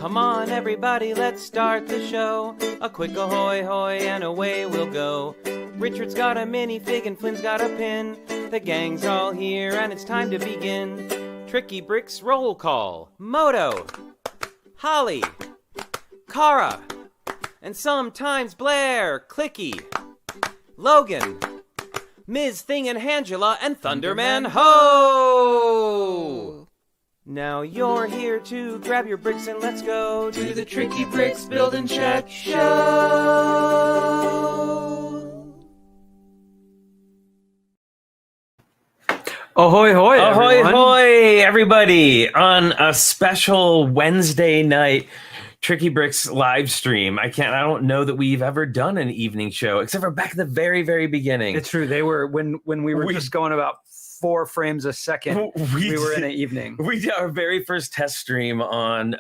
Come on, everybody, let's start the show. A quick ahoy hoy and away we'll go. Richard's got a minifig and Flynn's got a pin. The gang's all here and it's time to begin. Tricky Bricks roll call. Moto, Holly, Kara, and sometimes Blair, Clicky, Logan, Ms. Thing and Angela, and Thunderman Ho! Now you're here to grab your bricks and let's go to the Tricky Bricks Build and Check Show! Ahoy, hoy, ahoy, everyone. hoy, everybody! On a special Wednesday night Tricky Bricks live stream. I don't know that we've ever done an evening show, except for back at the very, very beginning. It's true. They were, when we were just going about 4 frames a second, we were in an evening. We did our very first test stream on,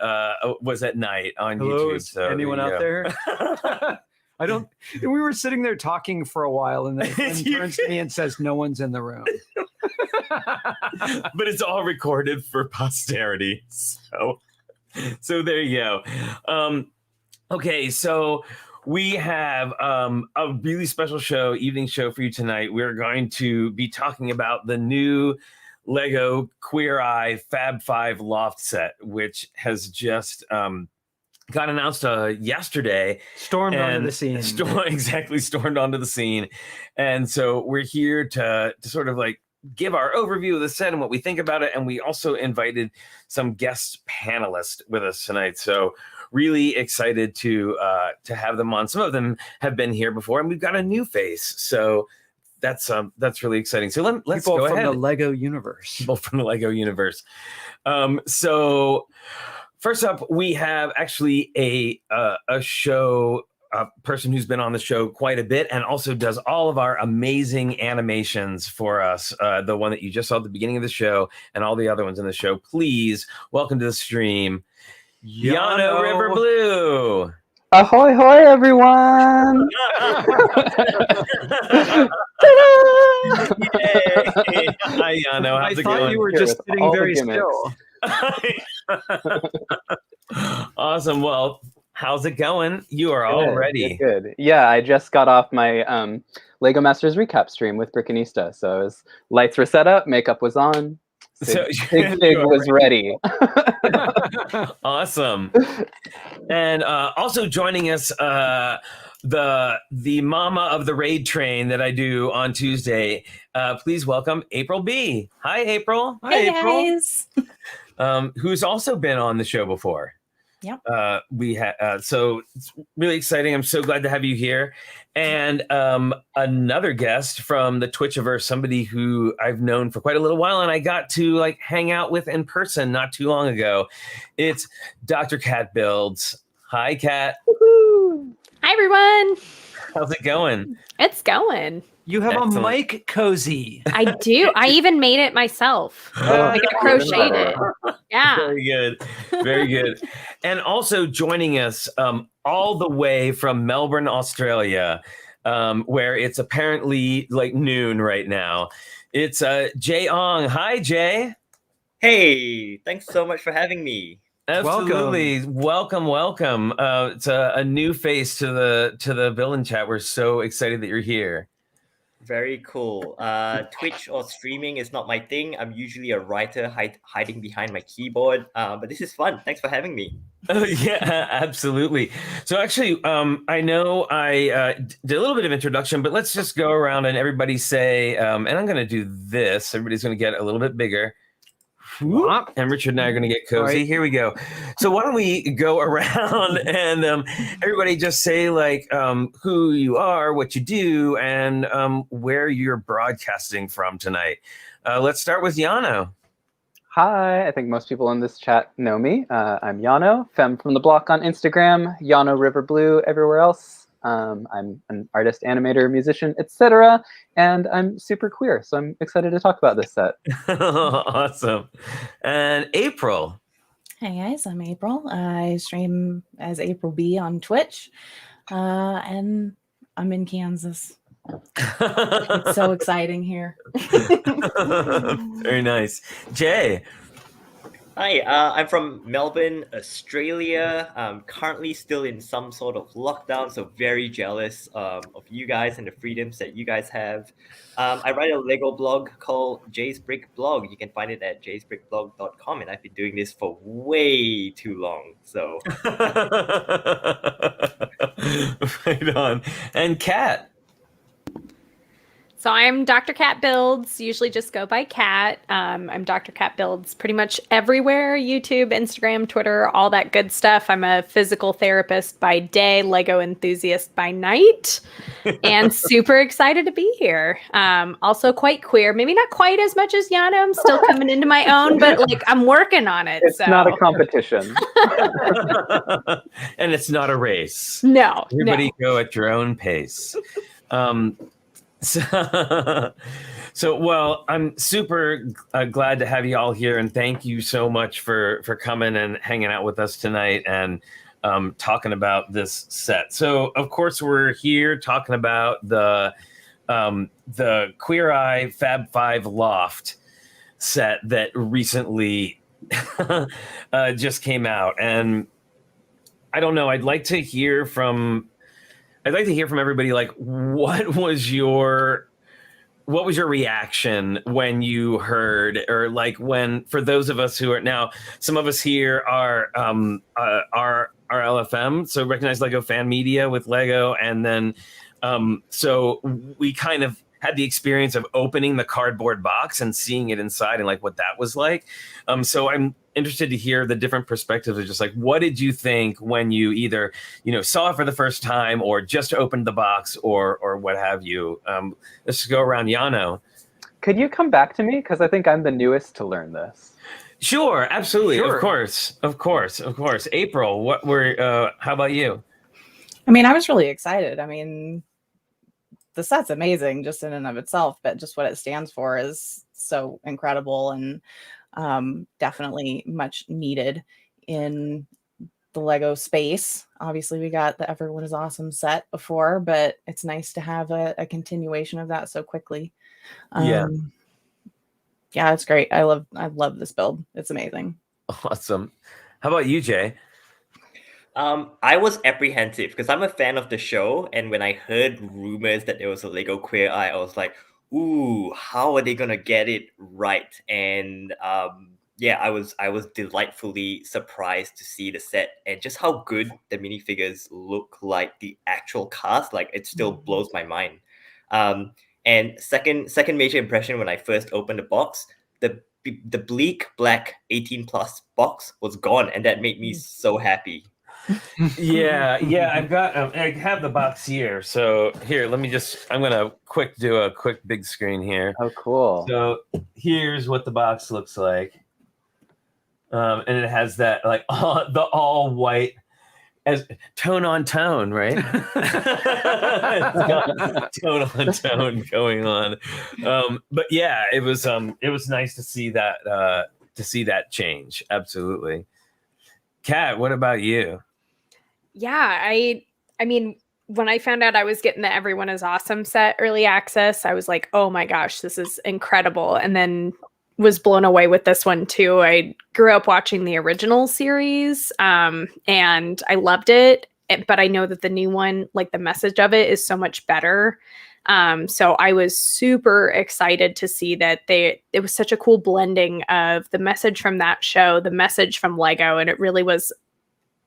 was at night on Hello, YouTube. is So anyone out there? We were sitting there talking for a while, and then Flynn turns to me and says, no one's in the room. But it's all recorded for posterity. So there you go. Okay, so we have a really special evening show for you tonight. We're going to be talking about the new LEGO Queer Eye Fab 5 Loft set, which has just got announced yesterday. Stormed onto the scene. Stormed onto the scene. And so we're here to sort of like give our overview of the set and what we think about it. And we also invited some guest panelists with us tonight. So really excited to have them on. Some of them have been here before, and we've got a new face. So that's really exciting. So let's go ahead. People from the LEGO universe. People from the LEGO universe. So first up, we have actually a person who's been on the show quite a bit and also does all of our amazing animations for us. The one that you just saw at the beginning of the show and all the other ones in the show. Please welcome to the stream, Llano River Blue. Ahoy, hoy, everyone! Yay. Hi, Llano. How's it going? I thought you were just sitting very still. Awesome. Well, how's it going? You are all ready. Good. Yeah, I just got off my LEGO Masters recap stream with Brickanista. So lights were set up, makeup was on. Sig was ready. Awesome. And also joining us, the mama of the raid train that I do on Tuesday. Please welcome April B. Hi, April. Hey, guys. Who's also been on the show before. Yep. So it's really exciting. I'm so glad to have you here. And another guest from the Twitchiverse, somebody who I've known for quite a little while, and I got to like hang out with in person not too long ago. It's DrKatBuilds. Hi, Kat. Woo-hoo. Hi, everyone. How's it going? It's going. You have a mic cozy. I do. I even made it myself. I crocheted it. Yeah. Very good. Very good. And also joining us all the way from Melbourne, Australia, where it's apparently like noon right now. It's Jay Ong. Hi, Jay. Hey, thanks so much for having me. Absolutely. Welcome. It's a new face to the Build and Chat. We're so excited that you're here. Very cool. Twitch or streaming is not my thing. I'm usually a writer hiding behind my keyboard. But this is fun. Thanks for having me. Yeah, absolutely. So actually, I know I did a little bit of introduction, but let's just go around and everybody say, and I'm going to do this. Everybody's going to get a little bit bigger. And Richard and I are going to get cozy. Right. Here we go. So why don't we go around and everybody just say like who you are, what you do, and where you're broadcasting from tonight. Let's start with Llano. Hi, I think most people in this chat know me. I'm Llano, femme from the block on Instagram, Llano River Blue everywhere else. I'm an artist, animator, musician, etc. And I'm super queer, so I'm excited to talk about this set. Awesome. And April. Hey guys, I'm April. I stream as April B on Twitch, and I'm in Kansas. It's so exciting here. Very nice. Jay. Hi, I'm from Melbourne, Australia. I'm currently still in some sort of lockdown, so very jealous of you guys and the freedoms that you guys have. I write a Lego blog called Jay's Brick Blog. You can find it at jaysbrickblog.com, and I've been doing this for way too long. So, Right on. And Kat. So I'm DrKatBuilds, usually just go by Kat. I'm DrKatBuilds pretty much everywhere, YouTube, Instagram, Twitter, all that good stuff. I'm a physical therapist by day, Lego enthusiast by night, and super excited to be here. Also quite queer, maybe not quite as much as Llano. I'm still coming into my own, but like I'm working on it. It's so. not a competition. And it's not a race. No, Everybody no. go at your own pace. So, well, I'm super glad to have you all here, and thank you so much for coming and hanging out with us tonight and talking about this set. So, of course, we're here talking about the Queer Eye Fab 5 Loft set that recently just came out, and I don't know. I'd like to hear from everybody. Like, what was your reaction when you heard, or like when, for those of us who are now, some of us here are LFM, so Recognized Lego Fan Media with Lego, and then so we kind of had the experience of opening the cardboard box and seeing it inside and like what that was like. So I'm interested to hear the different perspectives of just like, what did you think when you either, saw it for the first time or just opened the box or what have you? Let's just go around. Llano. Could you come back to me? Because I think I'm the newest to learn this. Sure, absolutely. Sure. Of course. April, how about you? I mean, I was really excited. I mean, the set's amazing just in and of itself, but just what it stands for is so incredible and definitely much needed in the Lego space. Obviously, we got the Everyone is Awesome set before, but it's nice to have a continuation of that so quickly. Yeah, it's great. I love this build. It's amazing. Awesome. How about you, Jay? I was apprehensive because I'm a fan of the show, and when I heard rumors that there was a Lego Queer Eye, I was like, ooh, how are they gonna get it right? And I was delightfully surprised to see the set and just how good the minifigures look like the actual cast. Like, it still blows my mind. And second major impression when I first opened the box, the bleak black 18+ box was gone, and that made me so happy. Yeah, I have the box here. So here, I'm gonna do a quick big screen here. Oh, cool. So here's what the box looks like. And it has that like the all white as tone on tone, right? It's got tone on tone going on. But yeah, it was nice to see that change. Absolutely. Kat, what about you? Yeah, I mean, when I found out I was getting the Everyone is Awesome set early access, I was like, oh my gosh, this is incredible. And then was blown away with this one too. I grew up watching the original series and I loved it. But I know that the new one, like the message of it is so much better. So I was super excited to see that it was such a cool blending of the message from that show, the message from Lego, and it really was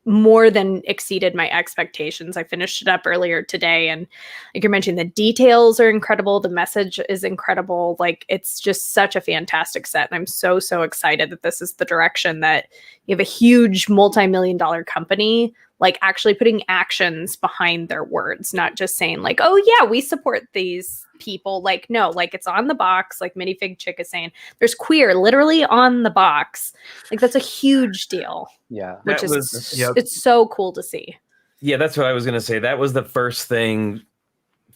more than exceeded my expectations. I finished it up earlier today, and like you're mentioning, the details are incredible. The message is incredible. Like, it's just such a fantastic set. And I'm so, so excited that this is the direction that you have a huge multi-million-dollar company, like actually putting actions behind their words, not just saying like, oh yeah, we support these people. Like, no, like it's on the box, like Minifig Chick is saying, there's queer literally on the box. Like, that's a huge deal. Yeah. Which it's so cool to see. Yeah, that's what I was going to say. That was the first thing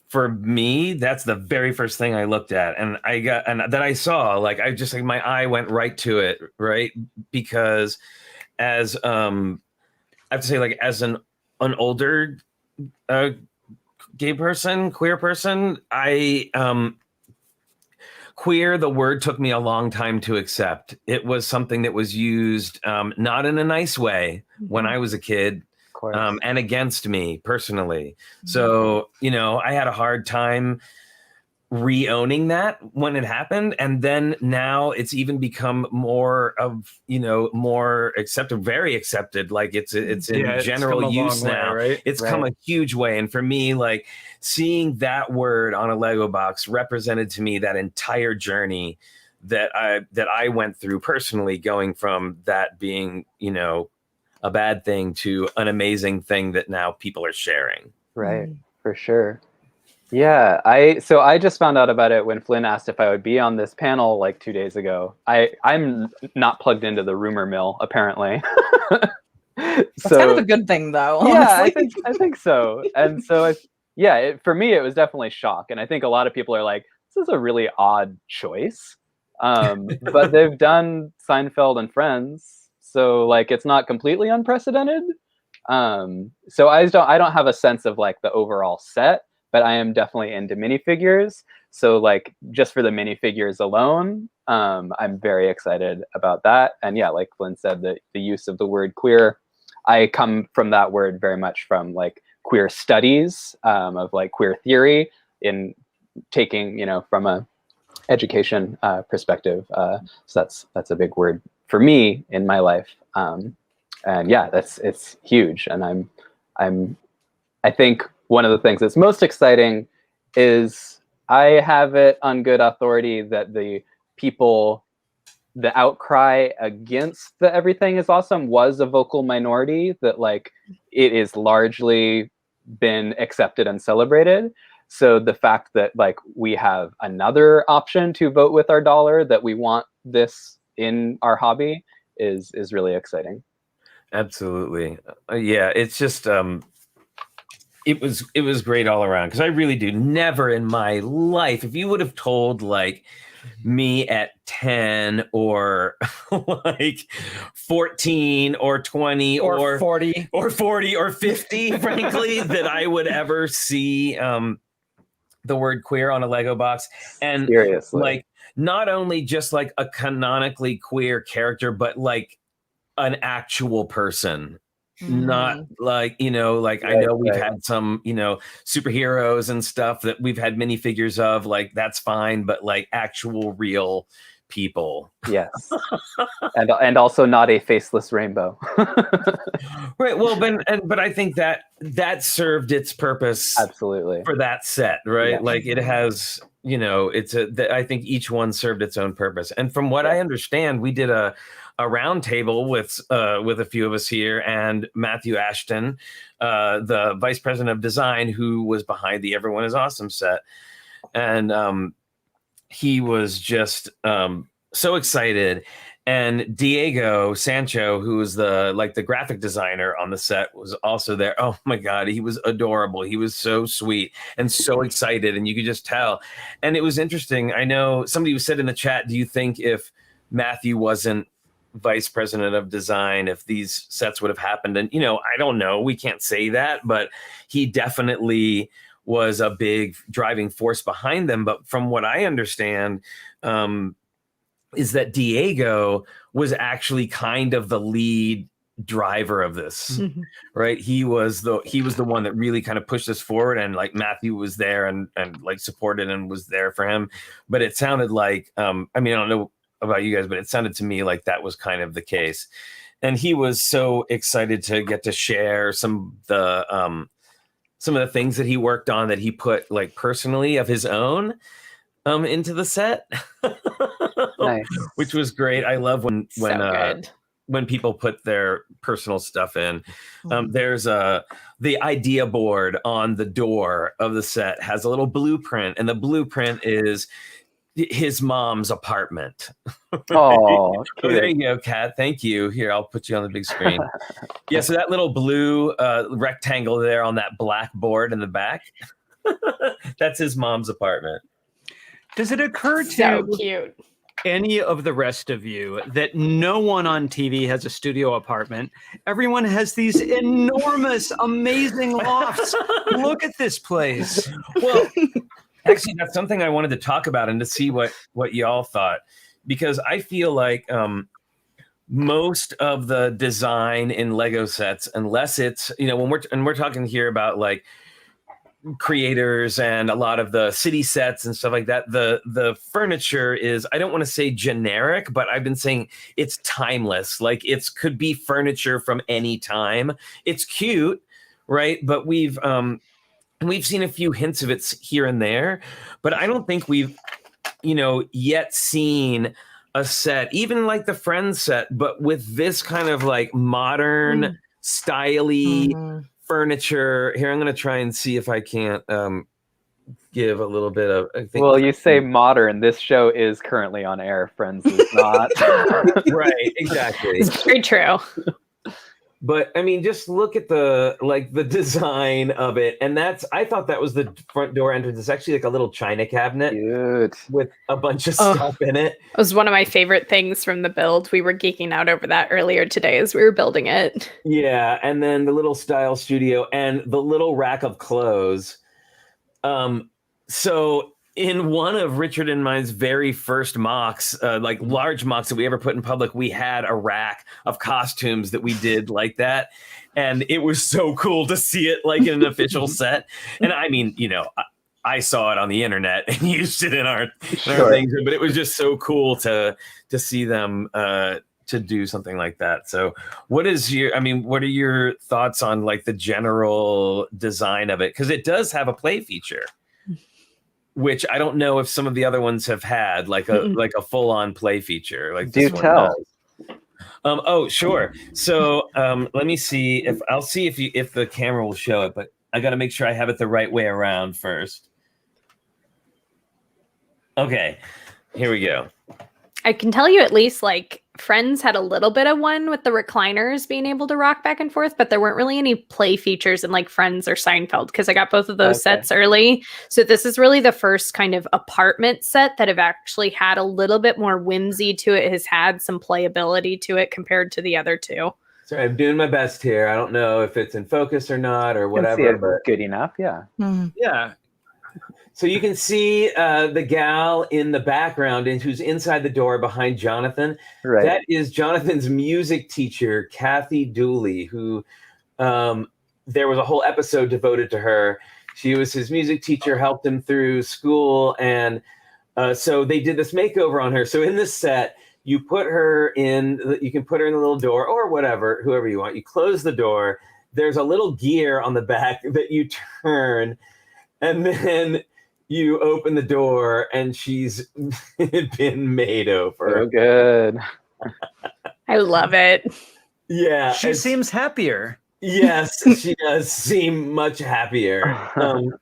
for me. That's the very first thing I looked at, and that I saw, like, I just, like, my eye went right to it, right? Because as I have to say, like, as an older gay person, queer person, queer, the word took me a long time to accept. It was something that was used not in a nice way when I was a kid, Of course. and against me personally. So, I had a hard time re-owning that when it happened, and then now it's even become more of more accepted, very accepted, like it's in general use now, right? It's come a huge way. And for me, like, seeing that word on a Lego box represented to me that entire journey that I went through personally, going from that being a bad thing to an amazing thing that now people are sharing. Right, for sure. Yeah, I just found out about it when Flynn asked if I would be on this panel like 2 days ago. I'm not plugged into the rumor mill, apparently. That's kind of a good thing, though. Yeah, Honestly. I think so. And so for me it was definitely shock, and I think a lot of people are like, this is a really odd choice. But they've done Seinfeld and Friends, so like it's not completely unprecedented. So I don't have a sense of like the overall set, but I am definitely into minifigures. So like just for the minifigures alone, I'm very excited about that. And yeah, like Flynn said, the use of the word queer, I come from that word very much from like queer studies, of like queer theory, in taking, from a education perspective. So that's a big word for me in my life. And yeah, it's huge. And I think one of the things that's most exciting is I have it on good authority that the outcry against the everything is awesome was a vocal minority, that like it is largely been accepted and celebrated. So the fact that like we have another option to vote with our dollar, that we want this in our hobby, is really exciting. Absolutely. Yeah, it's just it was great all around, because I really do never in my life, if you would have told like me at 10 or like 14 or 20 or 40 or 40 or 50, frankly, that I would ever see the word queer on a Lego box. And seriously, like not only just like a canonically queer character, but like an actual person. Not like, like I know we've had some, superheroes and stuff that we've had minifigures of, like that's fine, but like actual real people. Yes. and also not a faceless rainbow. Right. Well, but I think that served its purpose. Absolutely. For that set, right? Yeah. Like it has, I think each one served its own purpose. And from what I understand, we did a round table with a few of us here, and Matthew Ashton, the vice president of design, who was behind the Everyone is Awesome set. And he was just so excited. And Diego Sancho, who was the graphic designer on the set, was also there. Oh my God, he was adorable. He was so sweet and so excited, and you could just tell. And it was interesting. I know somebody said in the chat, do you think if Matthew wasn't vice president of design, if these sets would have happened? And I don't know, we can't say that, but he definitely was a big driving force behind them. But from what I understand, is that Diego was actually kind of the lead driver of this, right? He was the one that really kind of pushed us forward, and like Matthew was there and like supported and was there for him. But it sounded like, I don't know about you guys, but it sounded to me like that was kind of the case. And he was so excited to get to share some of the things that he worked on, that he put like personally of his own into the set. Nice. Which was great. I love when people put their personal stuff in. There's the idea board on the door of the set has a little blueprint, and the blueprint is his mom's apartment. Oh, there you go, Kat. Thank you. Here, I'll put you on the big screen. Yeah, so that little blue rectangle there on that black board in the back, that's his mom's apartment. Does it occur to So cute. any of the rest of you that no one on TV has a studio apartment? Everyone has these enormous, amazing lofts. Look at this place. Well, actually, that's something I wanted to talk about and to see what y'all thought, because I feel like most of the design in Lego sets, unless it's, you know, when we're talking here about like creators and a lot of the city sets and stuff like that, the furniture is, I don't want to say generic, but I've been saying it's timeless. Like it's could be furniture from any time. It's cute, right? But we've seen a few hints of it here and there, but I don't think we've, you know, yet seen a set, even like the Friends set, but with this kind of like modern, styly furniture. Here, I'm going to try and see if I can't give a little bit of. I think well, you say modern. This show is currently on air. Friends is not. Right, exactly. It's very true. But I mean, just look at the design of it, and I thought that was the front door entrance. It's actually like a little china cabinet Cute. with a bunch of stuff in it. It was one of my favorite things from the build. We were geeking out over that earlier today as we were building it. Yeah, and then the little style studio and the little rack of clothes. So in one of Richard and mine's very first mocks, like large mocks that we ever put in public, we had a rack of costumes that we did like that. And it was so cool to see it like in an official set. And I mean, you know, I saw it on the internet and used it in our things, but it was just so cool to see them to do something like that. So what are your thoughts on like the general design of it? Because it does have a play feature, which I don't know if some of the other ones have had, like a full-on play feature. Like Do tell. Oh, sure. So let me see if the camera will show it, but I got to make sure I have it the right way around first. Okay, here we go. I can tell you at least like Friends had a little bit of one with the recliners being able to rock back and forth, but there weren't really any play features in like Friends or Seinfeld because I got both of those sets early. So this is really the first kind of apartment set that have actually had a little bit more whimsy to it, has had some playability to it compared to the other two. Sorry, I'm doing my best here. I don't know if it's in focus or not or whatever. But good enough, yeah. Yeah. So you can see the gal in the background and who's inside the door behind Jonathan. Right. That is Jonathan's music teacher, Kathy Dooley, who there was a whole episode devoted to her. She was his music teacher, helped him through school. And so they did this makeover on her. So in this set, you can put her in the little door or whatever, whoever you want. You close the door. There's a little gear on the back that you turn, and then you open the door and she's been made over. So good. I love it. Yeah. She seems happier. Yes, she does seem much happier.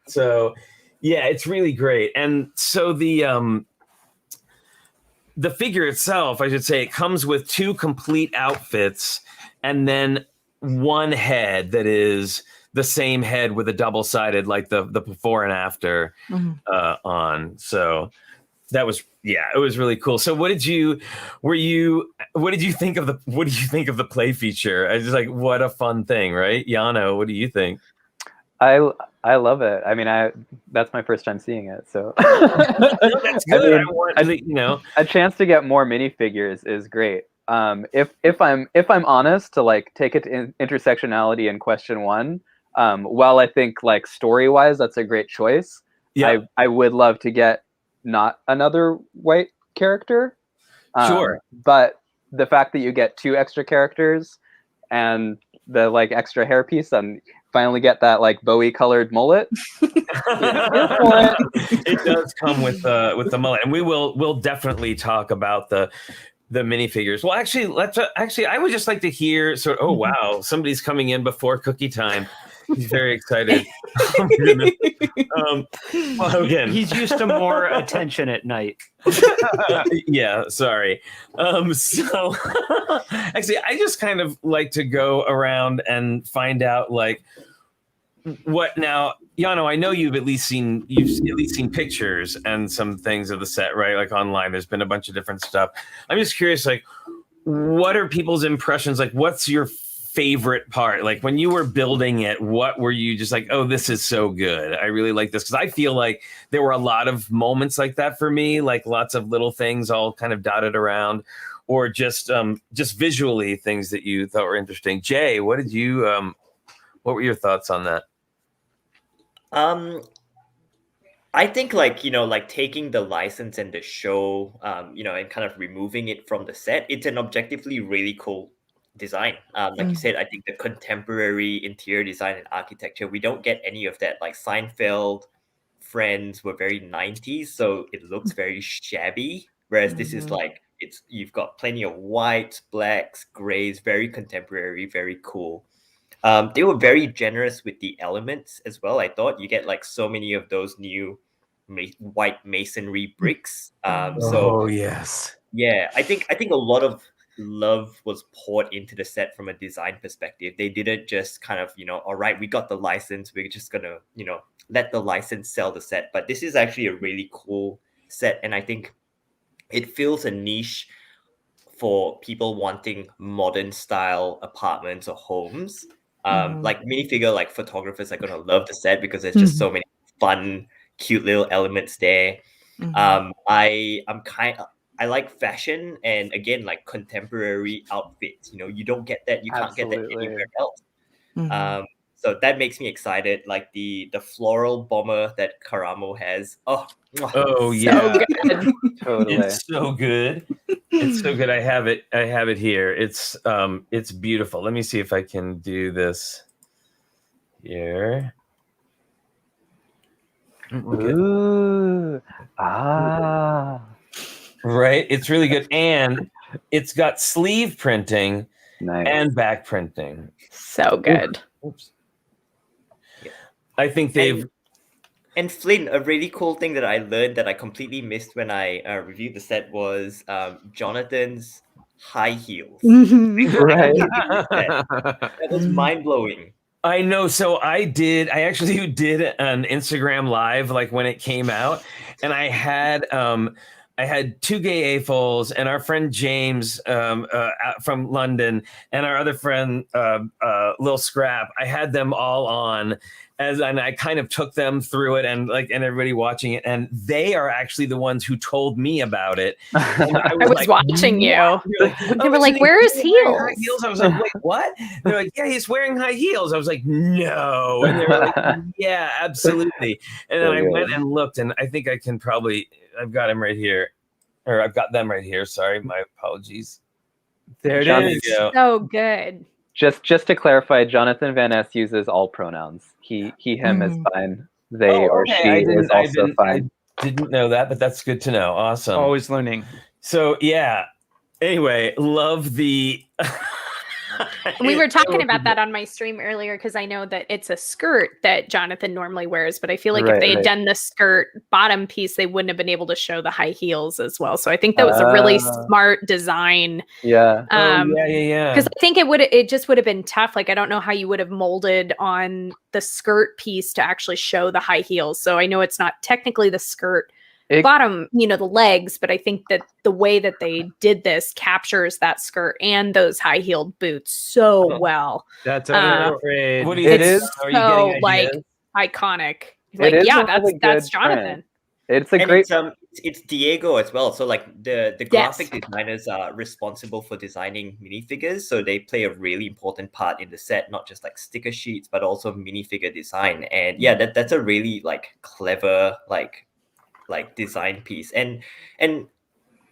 So yeah, it's really great. And so the figure itself, I should say, it comes with 2 complete outfits and then one head that is the same head with a double-sided, like the before and after on. So that was, it was really cool. So what did you think of the play feature? I just like, what a fun thing, right? Llano, what do you think? I love it. I mean, that's my first time seeing it, so That's good. I mean, a chance to get more minifigures is great. If I'm honest, to like take it to intersectionality in question 1, while I think like story-wise that's a great choice, I would love to get not another white character. Sure. But the fact that you get 2 extra characters and the like extra hairpiece and finally get that like Bowie colored mullet. It does come with the mullet, and we'll definitely talk about the minifigures. Well, actually, I would just like to hear oh wow, somebody's coming in before cookie time. He's very excited. Oh, my goodness. Well, again, He's used to more attention at night. yeah, sorry. So actually, I just kind of like to go around and find out like what now. Llano, I know you've at least seen pictures and some things of the set, right? Like online, there's been a bunch of different stuff. I'm just curious, like, what are people's impressions? Like, what's your favorite part? Like when you were building it, what were you just like, oh, this is so good. I really like this. Because I feel like there were a lot of moments like that for me, like lots of little things all kind of dotted around, or just visually things that you thought were interesting. Jay, what were your thoughts on that? I think like taking the license and the show, and kind of removing it from the set, it's an objectively really cool design. Like you said, I think the contemporary interior design and architecture, we don't get any of that. Like Seinfeld, Friends were very 90s, so it looks very shabby. Whereas this is like, you've got plenty of whites, blacks, grays, very contemporary, very cool. They were very generous with the elements as well. I thought you get like so many of those new white masonry bricks. Oh yes, yeah, I think a lot of love was poured into the set from a design perspective. They didn't just kind of all right, we got the license, we're just gonna let the license sell the set. But this is actually a really cool set, and I think it fills a niche for people wanting modern style apartments or homes. Like minifigure, like photographers are gonna love the set because there's just so many fun, cute little elements there. I like fashion, and again, like contemporary outfits. You don't get that. You can't get that anywhere else. So that makes me excited. Like the floral bomber that Karamo has. Oh yeah, so good. Totally. It's so good. It's so good. I have it here. It's beautiful. Let me see if I can do this here. Ooh. Ah. Right. It's really good. And it's got sleeve printing Nice. and back printing. So good. Oops. I think they've. And Flynn, a really cool thing that I learned that I completely missed when I reviewed the set was Jonathan's high heels. Right. That was mind blowing. I know. So I actually did an Instagram live like when it came out, and I had two gay AFOLs and our friend James from London and our other friend Lil Scrap. I had them all on and I kind of took them through it and everybody watching it, and they are actually the ones who told me about it. And I was like, watching you. They were like, "Where is high heels?" heels? I was like, "Wait, what?" They're like, "Yeah, he's wearing high heels." I was like, "No," and they were like, "Yeah, absolutely." And then I went and looked, and I think I can I've got him right here. Or I've got them right here. Sorry, my apologies. There it There is. you go. So good. Just to clarify, Jonathan Van Ness uses all pronouns. He, him is fine. They or she is also fine. I didn't know that, but that's good to know. Awesome. Always learning. So yeah. Anyway, love the. We were talking about that on my stream earlier because I know that it's a skirt that Jonathan normally wears, but I feel like if they had done the skirt bottom piece, they wouldn't have been able to show the high heels as well. So I think that was a really smart design. Yeah. Yeah. Because I think it just would have been tough. Like I don't know how you would have molded on the skirt piece to actually show the high heels. So I know it's not technically the skirt bottom, the legs, but I think that the way that they did this captures that skirt and those high-heeled boots so well. That's great. What do you think? It's Are you so getting like ideas? iconic. Like, that's Jonathan. Trend. It's a And great. it's Diego as well. So like the graphic designers are responsible for designing minifigures, so they play a really important part in the set, not just like sticker sheets, but also minifigure design. And yeah, that's a really like clever like design piece. And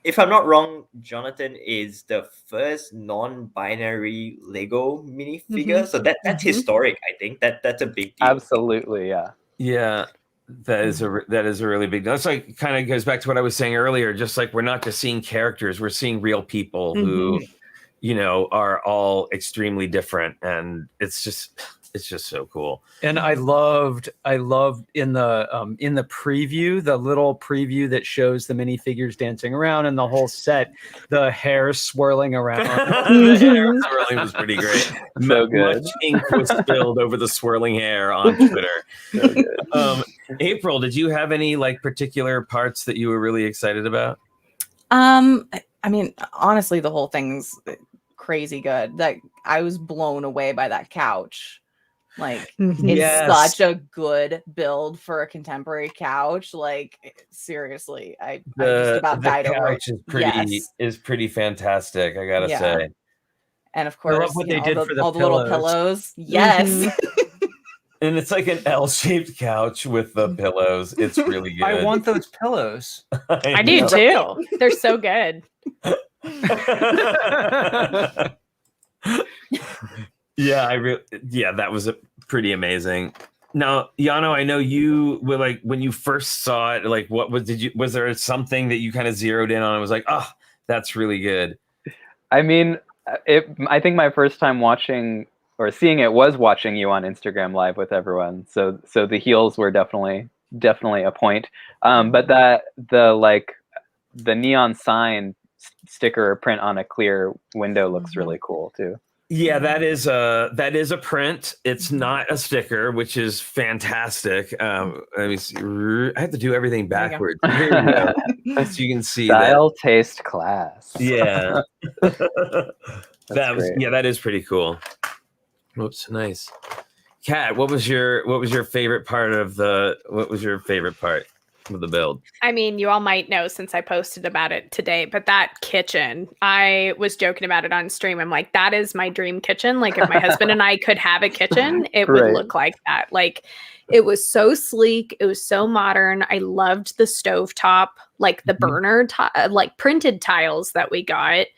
if I'm not wrong, Jonathan is the first non-binary Lego minifigure. So that's historic. I think that's a big deal. Absolutely, yeah. Yeah, that is a really big deal. That's like kind of goes back to what I was saying earlier. Just like we're not just seeing characters, we're seeing real people who, are all extremely different, and it's just so cool. And I loved in the preview, the little preview that shows the minifigures dancing around and the whole set, the hair swirling around. The hair swirling was pretty great. So good. Much ink was spilled over the swirling hair on Twitter. So good. April, did you have any like particular parts that you were really excited about? I mean, honestly, the whole thing's crazy good. Like I was blown away by that couch. Like it's Yes. such a good build for a contemporary couch. Like seriously, I just about died over it. Couch is pretty fantastic, I gotta say. And of I course, love what they did for the all the little pillows. Yes. And it's like an L-shaped couch with the pillows. It's really good. I want those pillows. I do too. They're so good. Yeah, that was pretty amazing. Now, Llano, I know you were like, when you first saw it, like was there something that you kind of zeroed in on and was like, oh, that's really good? I mean, I think my first time watching or seeing it was watching you on Instagram Live with everyone. So the heels were definitely a point. But the neon sign sticker or print on a clear window looks really cool too. Yeah, that is a print. It's not a sticker, which is fantastic. Let me see. I have to do everything backwards. Here you go. So you can see style, taste, class. Yeah. Great. Yeah, that is pretty cool. Whoops, nice. Kat, what was your favorite part of the build? I mean, you all might know since I posted about it today, but that kitchen, I was joking about it on stream. I'm like, that is my dream kitchen. Like if my husband and I could have a kitchen, it would look like that. Like it was so sleek. It was so modern. I loved the stovetop, like the burner, like printed tiles that we got.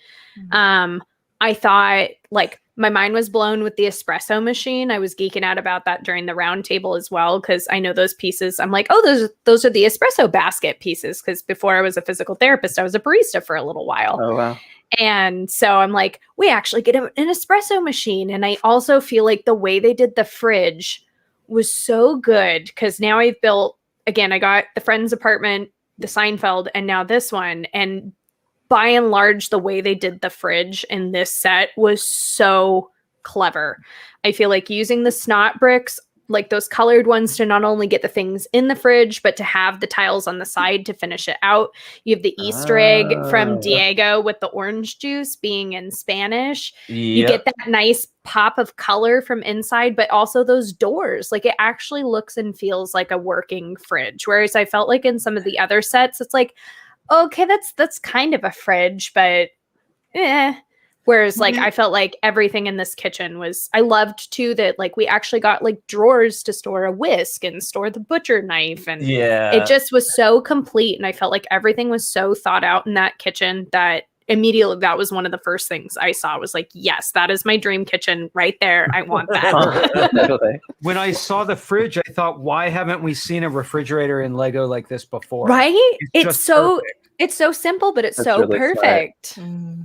I thought like my mind was blown with the espresso machine. I was geeking out about that during the round table as well, because I know those pieces. I'm like, oh, those are the espresso basket pieces. Because before I was a physical therapist, I was a barista for a little while. Oh, wow. And so I'm like, we actually get an espresso machine. And I also feel like the way they did the fridge was so good, because now I've built, again, I got the friend's apartment, the Seinfeld, and now this one. And by and large, the way they did the fridge in this set was so clever. I feel like using the snot bricks, like those colored ones, to not only get the things in the fridge, but to have the tiles on the side to finish it out. You have the Easter egg from Diego with the orange juice being in Spanish. You get that nice pop of color from inside, but also those doors. Like it actually looks and feels like a working fridge. Whereas I felt like in some of the other sets, it's like, okay, that's kind of a fridge, but Whereas like I felt like everything in this kitchen was, I loved too that like we actually got like drawers to store a whisk and store the butcher knife, and it just was so complete. And I felt like everything was so thought out in that kitchen that immediately that was one of the first things I saw, was like, yes, that is my dream kitchen right there. I want that. When I saw the fridge, I thought, why haven't we seen a refrigerator in Lego like this before? Right? It's so perfect. It's so simple, but it's so really perfect.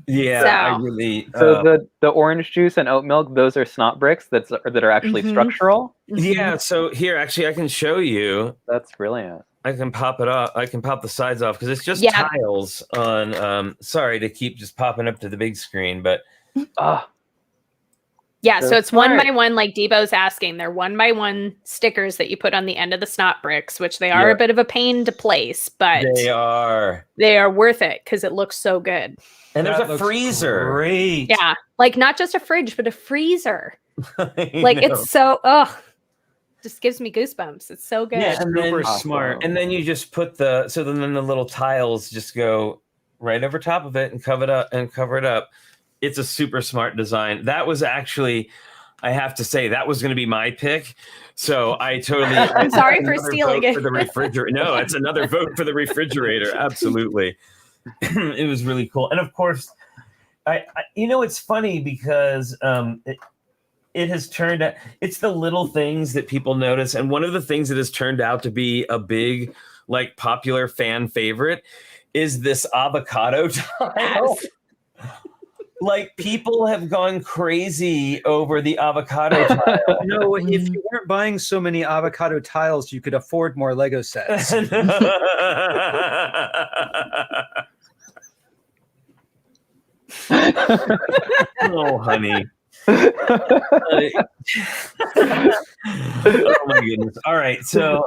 Yeah, I really. So the orange juice and oat milk, those are snot bricks that are actually structural. Yeah. So here, actually, I can show you. That's brilliant. I can pop it off. I can pop the sides off because it's just tiles on. Sorry to keep just popping up to the big screen, but. Yeah, so it's one by one, like Debo's asking. They're 1x1 stickers that you put on the end of the snot bricks, which they are a bit of a pain to place, but they are worth it because it looks so good. And there's a freezer. Great. Yeah, like not just a fridge, but a freezer. Like it's so just gives me goosebumps. It's so good. Yeah, and super then, smart. And then you just put then the little tiles just go right over top of it and cover it up. It's a super smart design. That was actually, I have to say, that was going to be my pick. So I totally. I'm sorry for stealing it. For the refrigerator. No, it's another vote for the refrigerator. Absolutely. It was really cool. And of course, I it's funny because it has turned out, it's the little things that people notice. And one of the things that has turned out to be a big, like, popular fan favorite is this avocado tile. Like, people have gone crazy over the avocado tile. No, if you weren't buying so many avocado tiles, you could afford more Lego sets. Oh, honey. Oh, my goodness. All right. So,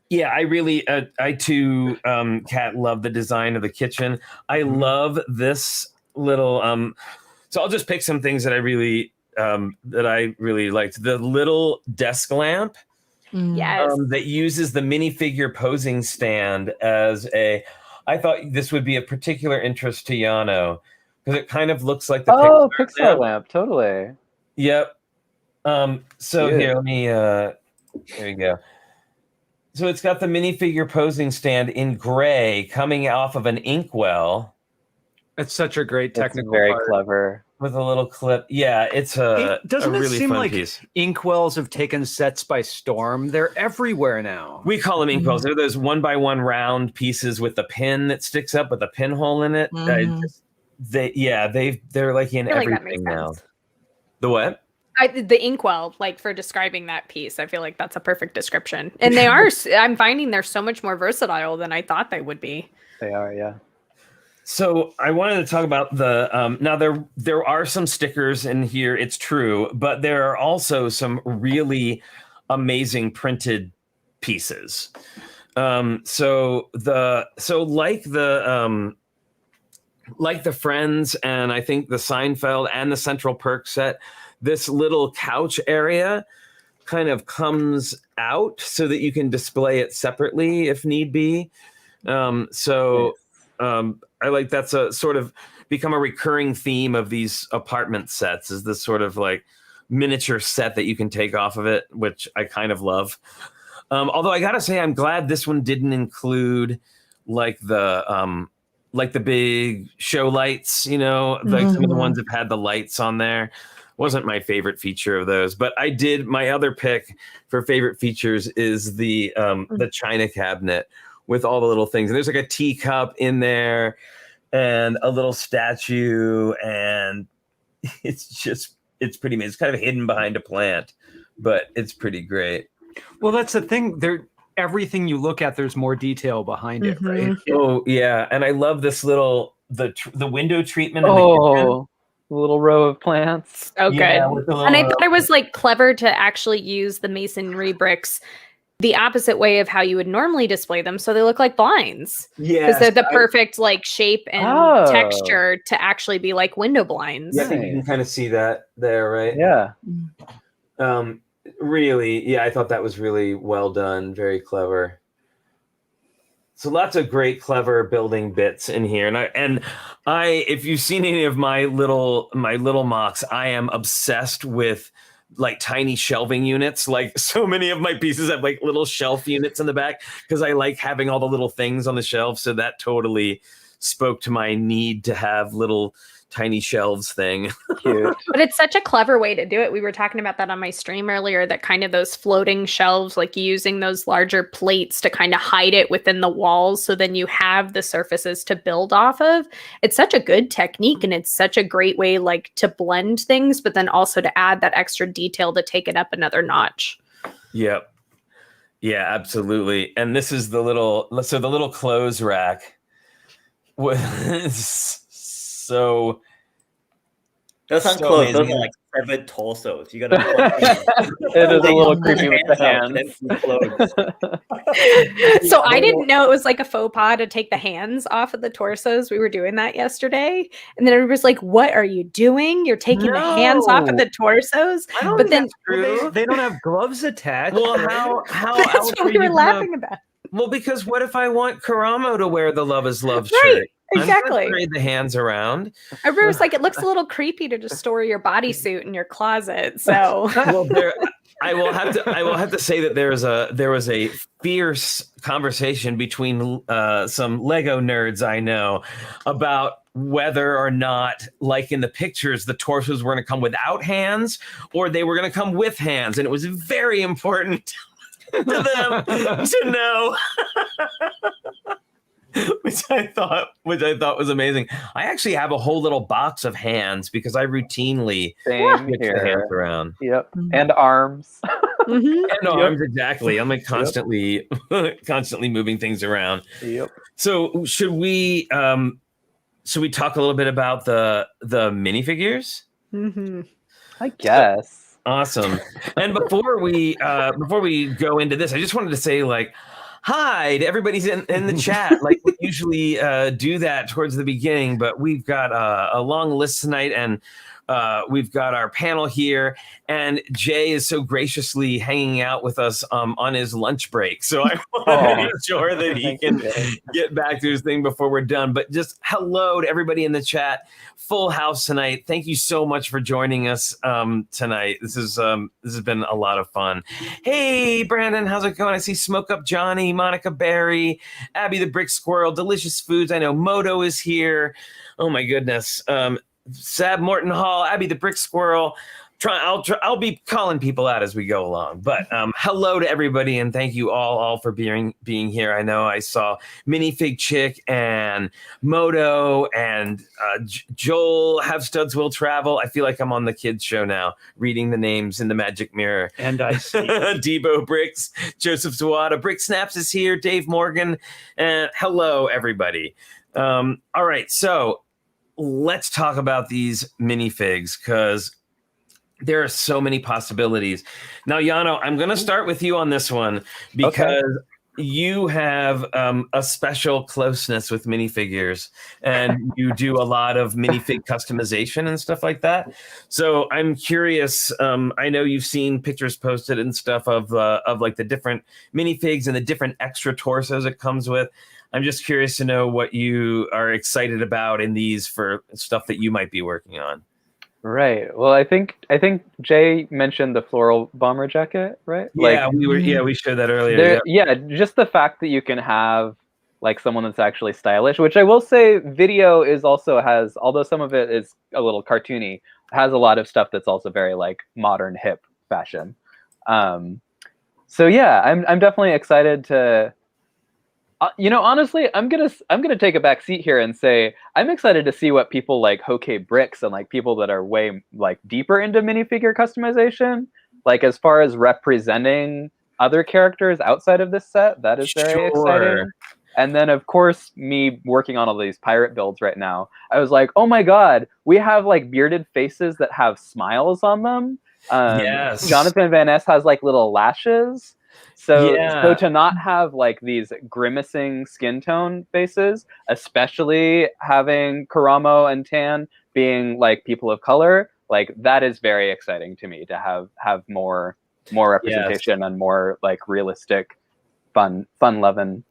yeah, I really, I too, Kat, love the design of the kitchen. I love this little So I'll just pick some things that I really liked. The little desk lamp Yes. that uses the minifigure posing stand as I thought this would be a particular interest to Llano because it kind of looks like the Pixar lamp, totally. Yep. So Cute. here, let me. There you go. So it's got the minifigure posing stand in gray coming off of an inkwell. It's such a great technical very part. clever. With a little clip. Yeah, it's Doesn't a it really seem fun like piece. inkwells have taken sets by storm? They're everywhere now. We call them inkwells. They're those 1x1 round pieces with the pin that sticks up with a pinhole in it. They're like in everything now. The what? The inkwell, like for describing that piece, I feel like that's a perfect description. And they are. I'm finding they're so much more versatile than I thought they would be. They are, yeah. So I wanted to talk about the now there are some stickers in here, it's true, but there are also some really amazing printed pieces. So like the Friends and I think the Seinfeld and the Central Perk set, this little couch area kind of comes out so that you can display it separately if need be. I like that's a sort of become a recurring theme of these apartment sets is this sort of like miniature set that you can take off of it, which I kind of love. Although I gotta say, I'm glad this one didn't include like the big show lights, like some of the ones that had the lights on there. Wasn't my favorite feature of those, but my other pick for favorite features is the china cabinet with all the little things. And there's like a teacup in there and a little statue. And it's pretty amazing. It's kind of hidden behind a plant, but it's pretty great. Well, that's the thing. Everything you look at, there's more detail behind it, right? Oh yeah. And I love this the window treatment. A little row of plants. So good. And I thought it was like clever to actually use the masonry bricks the opposite way of how you would normally display them, so they look like blinds. Yeah, because they're the perfect like shape and texture to actually be like window blinds. Yeah, I think you can kind of see that there, right? Yeah. Really, yeah, I thought that was really well done, very clever. So lots of great, clever building bits in here, and I, if you've seen any of my little mocks, I am obsessed with like tiny shelving units. Like so many of my pieces have like little shelf units in the back because I like having all the little things on the shelf. So that totally spoke to my need to have little tiny shelves thing. Cute. But it's such a clever way to do it. We were talking about that on my stream earlier, that kind of those floating shelves, like using those larger plates to kind of hide it within the walls. So then you have the surfaces to build off of. It's such a good technique, and it's such a great way like to blend things, but then also to add that extra detail to take it up another notch. Yep. Yeah, absolutely. And this is the little clothes rack. So those aren't clothes. Those are like severed torsos. You gotta. It is a little creepy with the hands. So I didn't know it was like a faux pas to take the hands off of the torsos. We were doing that yesterday, and then everybody was like, "What are you doing? You're taking the hands off of the torsos." But then they don't have gloves attached. Well, how that's what we were laughing about. Well, because what if I want Karamo to wear the Love is Love Right. shirt? Exactly. I'm trade the hands around. Everybody was like, it looks a little creepy to just store your bodysuit in your closet. So well, I will have to say that there was a fierce conversation between some Lego nerds I know about whether or not, like in the pictures, the torsos were going to come without hands or they were going to come with hands, and it was very important to them to know. Which I thought was amazing. I actually have a whole little box of hands because I routinely switch the hands around. Yep, and arms. Mm-hmm. And arms, exactly. I'm like constantly moving things around. Yep. So should we talk a little bit about the minifigures? Mm-hmm. I guess. Awesome. And before we go into this, I just wanted to say, like, hi to everybody's in the chat. Like we usually do that towards the beginning, but we've got a long list tonight, and we've got our panel here, and Jay is so graciously hanging out with us on his lunch break. So I want to make sure that he can get back to his thing before we're done. But just hello to everybody in the chat. Full house tonight. Thank you so much for joining us tonight. This has been a lot of fun. Hey, Brandon, how's it going? I see Smoke Up Johnny, Monica Berry, Abby the Brick Squirrel, Delicious Foods. I know Moto is here. Oh my goodness. Sab Morton Hall, Abby the Brick Squirrel. I'll be calling people out as we go along. But hello to everybody, and thank you all for being here. I know I saw Minifig Chick and Moto and Joel Have Studs Will Travel. I feel like I'm on the kids show now, reading the names in the magic mirror. And I see Debo Bricks, Joseph Zawada, Brick Snaps is here, Dave Morgan, and hello everybody. All right, so let's talk about these minifigs, because there are so many possibilities. Now, Llano, I'm going to start with you on this one, because you have a special closeness with minifigures, and you do a lot of minifig customization and stuff like that. So I'm curious. I know you've seen pictures posted and stuff of like the different minifigs and the different extra torsos it comes with. I'm just curious to know what you are excited about in these for stuff that you might be working on. Right. Well, I think Jay mentioned the floral bomber jacket, right? Yeah, we showed that earlier. Yeah, just the fact that you can have like someone that's actually stylish, which I will say video is also has, although some of it is a little cartoony, has a lot of stuff that's also very like modern hip fashion. So yeah, I'm definitely excited to honestly, I'm gonna take a back seat here and say I'm excited to see what people like Hokey Bricks and like people that are way like deeper into minifigure customization, like as far as representing other characters outside of this set. That is very exciting. And then of course, me working on all these pirate builds right now, I was like, oh my god, we have like bearded faces that have smiles on them. Yes. Jonathan Van Ness has like little lashes. So to not have like these grimacing skin tone faces, especially having Karamo and Tan being like people of color, like that is very exciting to me to have more representation and more like realistic, fun-loving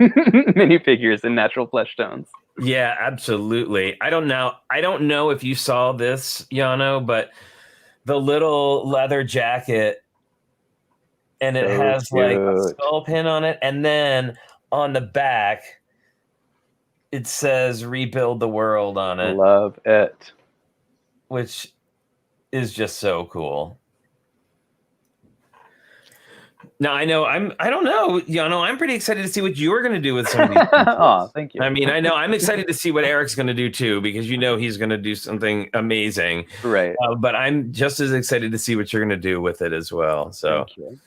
minifigures in natural flesh tones. Yeah, absolutely. I don't know if you saw this, Llano, but the little leather jacket, and it has like a skull pin on it, and then on the back it says "Rebuild the World" on it. Love it. Which is just so cool. Now I don't know, Llano, I'm pretty excited to see what you're going to do with some of these. Oh, thank you. I mean, I know I'm excited to see what Eric's going to do too, because he's going to do something amazing. Right. But I'm just as excited to see what you're going to do with it as well. So. Thank you.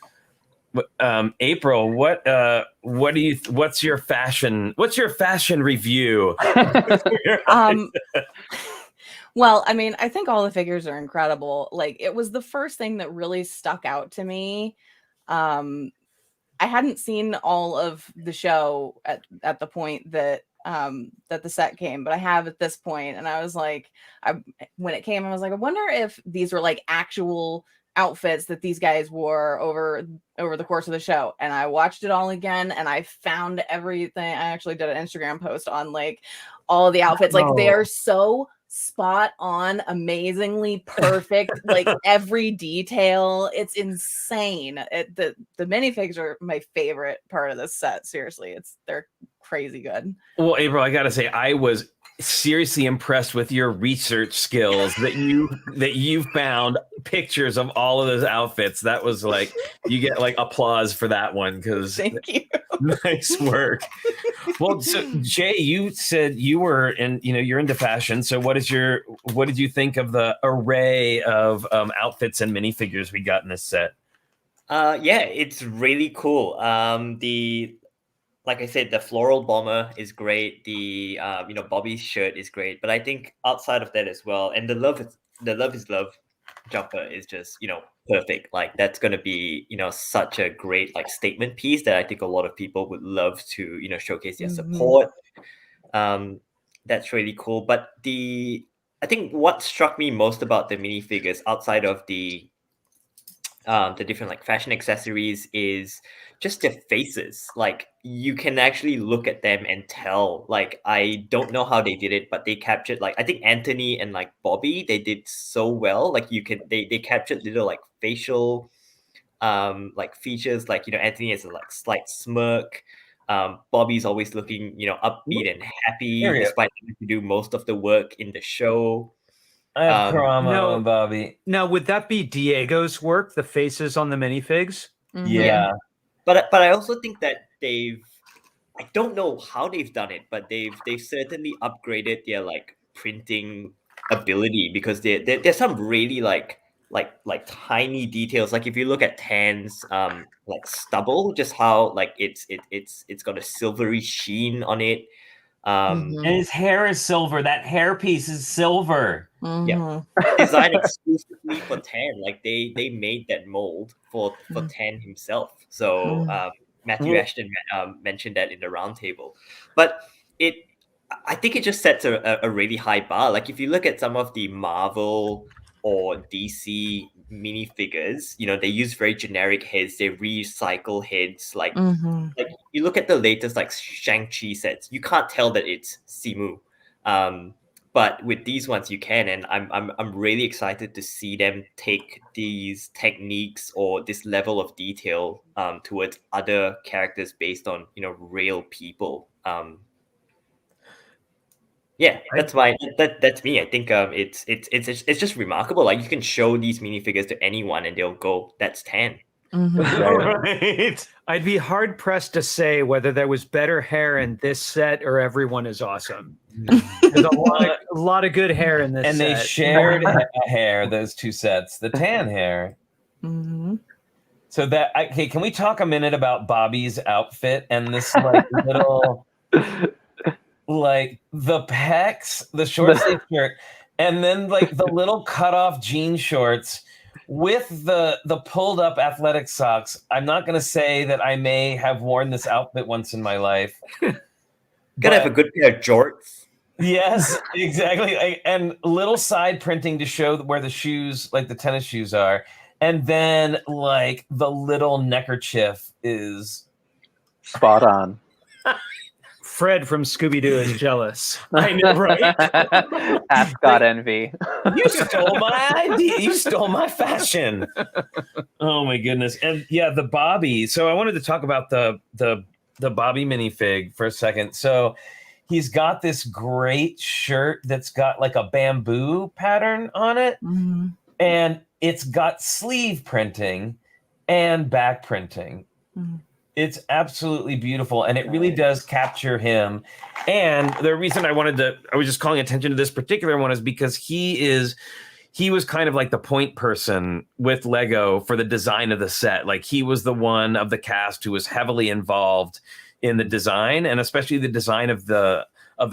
April, what's your fashion review? Well, I mean, I think all the figures are incredible. Like, it was the first thing that really stuck out to me. I hadn't seen all of the show at the point that the set came, but I have at this point, and I was like, when it came, I was like, I wonder if these were like actual outfits that these guys wore over the course of the show. And I watched it all again, and I found everything. I actually did an Instagram post on like all of the outfits. Like, they are so spot on, amazingly perfect, like every detail. It's insane. The minifigs are my favorite part of this set. Seriously, they're crazy good. Well, April, I gotta say, I was seriously impressed with your research skills that you found pictures of all of those outfits. That was like, you get like applause for that one, because thank you. Nice work. Well, so Jay, you said you were you're into fashion. So what did you think of the array of outfits and minifigures we got in this set? Yeah, it's really cool. Like I said, the floral bomber is great. The Bobby's shirt is great. But I think outside of that as well, and the love is love jumper is just perfect. Like that's going to be, such a great like statement piece that I think a lot of people would love to, showcase their support. That's really cool. But I think what struck me most about the minifigures outside of the different like fashion accessories is just their faces. Like you can actually look at them and tell. Like I don't know how they did it, but they captured like I think Anthony and like Bobby, they did so well. Like they captured little like facial like features. Like Anthony has a like slight smirk. Bobby's always looking upbeat and happy despite having to do most of the work in the show. I have Karamo no. and Bobby. Now, would that be Diego's work, the faces on the minifigs? Yeah. But I also think that I don't know how they've done it, but they've certainly upgraded their like printing ability, because there's some really like tiny details. Like if you look at Tan's like stubble, just how like it's got a silvery sheen on it. And his hair is silver. That hair piece is silver. Yeah, designed exclusively for Tan. Like they made that mold for Tan himself. So Matthew Ashton mentioned that in the roundtable. But I think it just sets a really high bar. Like if you look at some of the Marvel or DC minifigures, they use very generic heads. They recycle heads. Like you look at the latest like Shang-Chi sets, you can't tell that it's Simu. But with these ones you can, and I'm really excited to see them take these techniques or this level of detail towards other characters based on real people. Yeah, that's me. I think it's just remarkable. Like you can show these minifigures to anyone and they'll go, "That's Tan." Right. I'd be hard pressed to say whether there was better hair in this set or Everyone is Awesome. There's a lot of good hair in this and set. they shared hair, those two sets, the tan hair. So can we talk a minute about Bobby's outfit and this like little like the pecs, the short sleeve shirt, and then like the little cut off jean shorts with the pulled up athletic socks. I'm not going to say that I may have worn this outfit once in my life. Gotta have a good pair of jorts. Yes, exactly. And little side printing to show where the shoes, like the tennis shoes are. And then like the little neckerchief is spot on. Fred from Scooby-Doo is jealous. I know, right? Ascot envy. You stole my idea. You stole my fashion. Oh my goodness. And yeah, the Bobby. So I wanted to talk about the Bobby minifig for a second. So he's got this great shirt that's got like a bamboo pattern on it. And it's got sleeve printing and back printing. It's absolutely beautiful, and it really does capture him. And the reason I was just calling attention to this particular one is because he was kind of like the point person with Lego for the design of the set. Like he was the one of the cast who was heavily involved in the design, and especially the design of the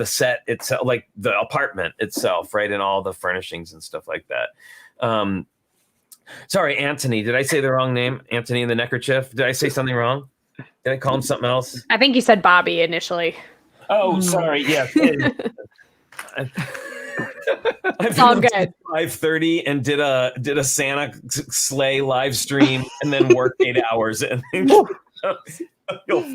set itself, like the apartment itself, right, and all the furnishings and stuff like that. Sorry, Anthony. Did I say the wrong name? Anthony in the neckerchief. Did I say something wrong? Did I call him something else? I think you said Bobby initially. Oh, sorry. Yes. It's all good. 5:30 and did a Santa sleigh live stream and then worked 8 hours. And you'll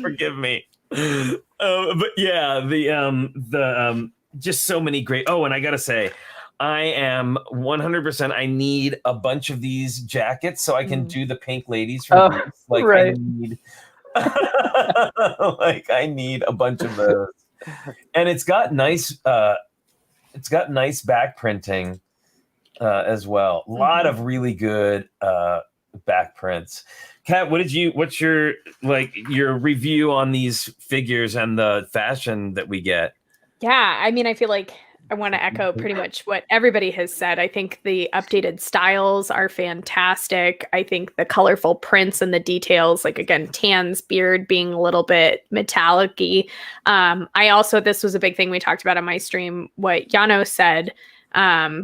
forgive me. But yeah, the just so many great. Oh, and I gotta say, I am 100%. I need a bunch of these jackets so I can do the pink ladies from Greece. Like right. I need a bunch of those. And it's got nice back printing as well. A lot of really good back prints. Kat, what's your review on these figures and the fashion that we get? Yeah, I mean, I feel like I want to echo pretty much what everybody has said. I think the updated styles are fantastic. I think the colorful prints and the details, like again, Tan's beard being a little bit metallic-y. This was a big thing we talked about on my stream, what Llano said.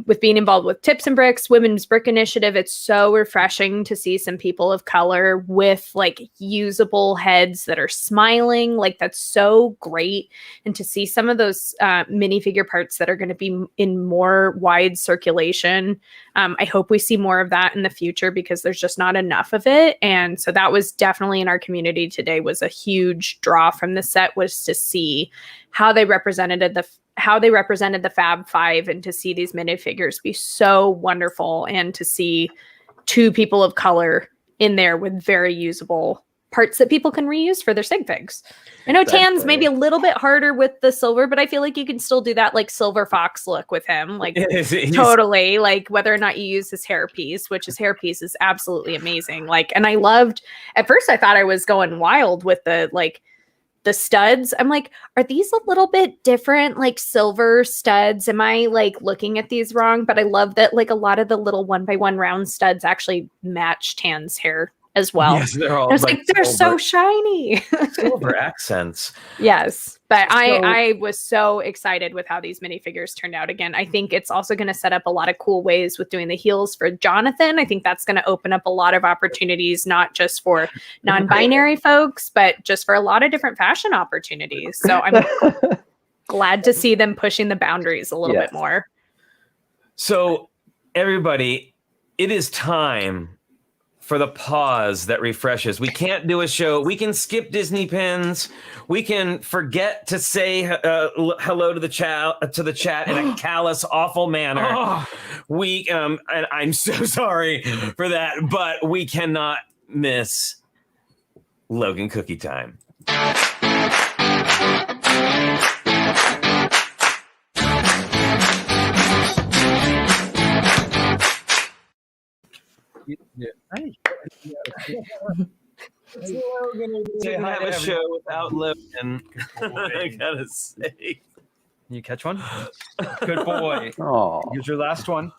with being involved with Tips and Bricks, Women's Brick Initiative. It's so refreshing to see some people of color with like usable heads that are smiling. Like that's so great. And to see some of those minifigure parts that are going to be in more wide circulation. I hope we see more of that in the future because there's just not enough of it. And so that was definitely in our community today was a huge draw from the set, was to see how they represented the Fab Five, and to see these minifigures be so wonderful, and to see two people of color in there with very usable parts that people can reuse for their sig figs. I know Tan's maybe a little bit harder with the silver, but I feel like you can still do that like Silver Fox look with him. Like totally, like whether or not you use his hairpiece, which his hairpiece is absolutely amazing. Like, and I loved, at first I thought I was going wild with the studs. I'm like, are these a little bit different, like silver studs? Am I like looking at these wrong? But I love that like a lot of the little 1x1 round studs actually match Tan's hair as well. Yes, they're all like they're so shiny. Silver accents. Yes, but I was so excited with how these minifigures turned out. Again, I think it's also going to set up a lot of cool ways with doing the heels for Jonathan. I think that's going to open up a lot of opportunities, not just for non-binary folks, but just for a lot of different fashion opportunities. So I'm glad to see them pushing the boundaries a little bit more. So everybody, it is time for the pause that refreshes. We can't do a show. We can skip Disney pins. We can forget to say hello to the chat in a callous, awful manner. We and I'm so sorry for that, but we cannot miss Logan Cookie Time. Can't have a show without Logan. I gotta say. Can you catch one? Good boy. Oh, Here's your last one.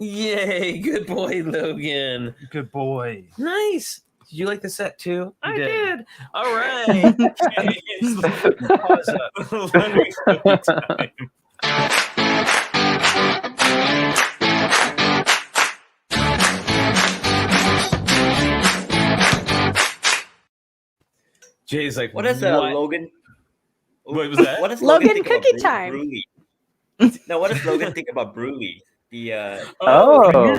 Yay, good boy, Logan. Good boy. Nice. Did you like the set too? I did. did. All right. Okay, pause up. Let me time. Jay's like, What does Logan? What was that? What does Logan think cookie about time. Brulee? No, what does Logan think about Brulee? The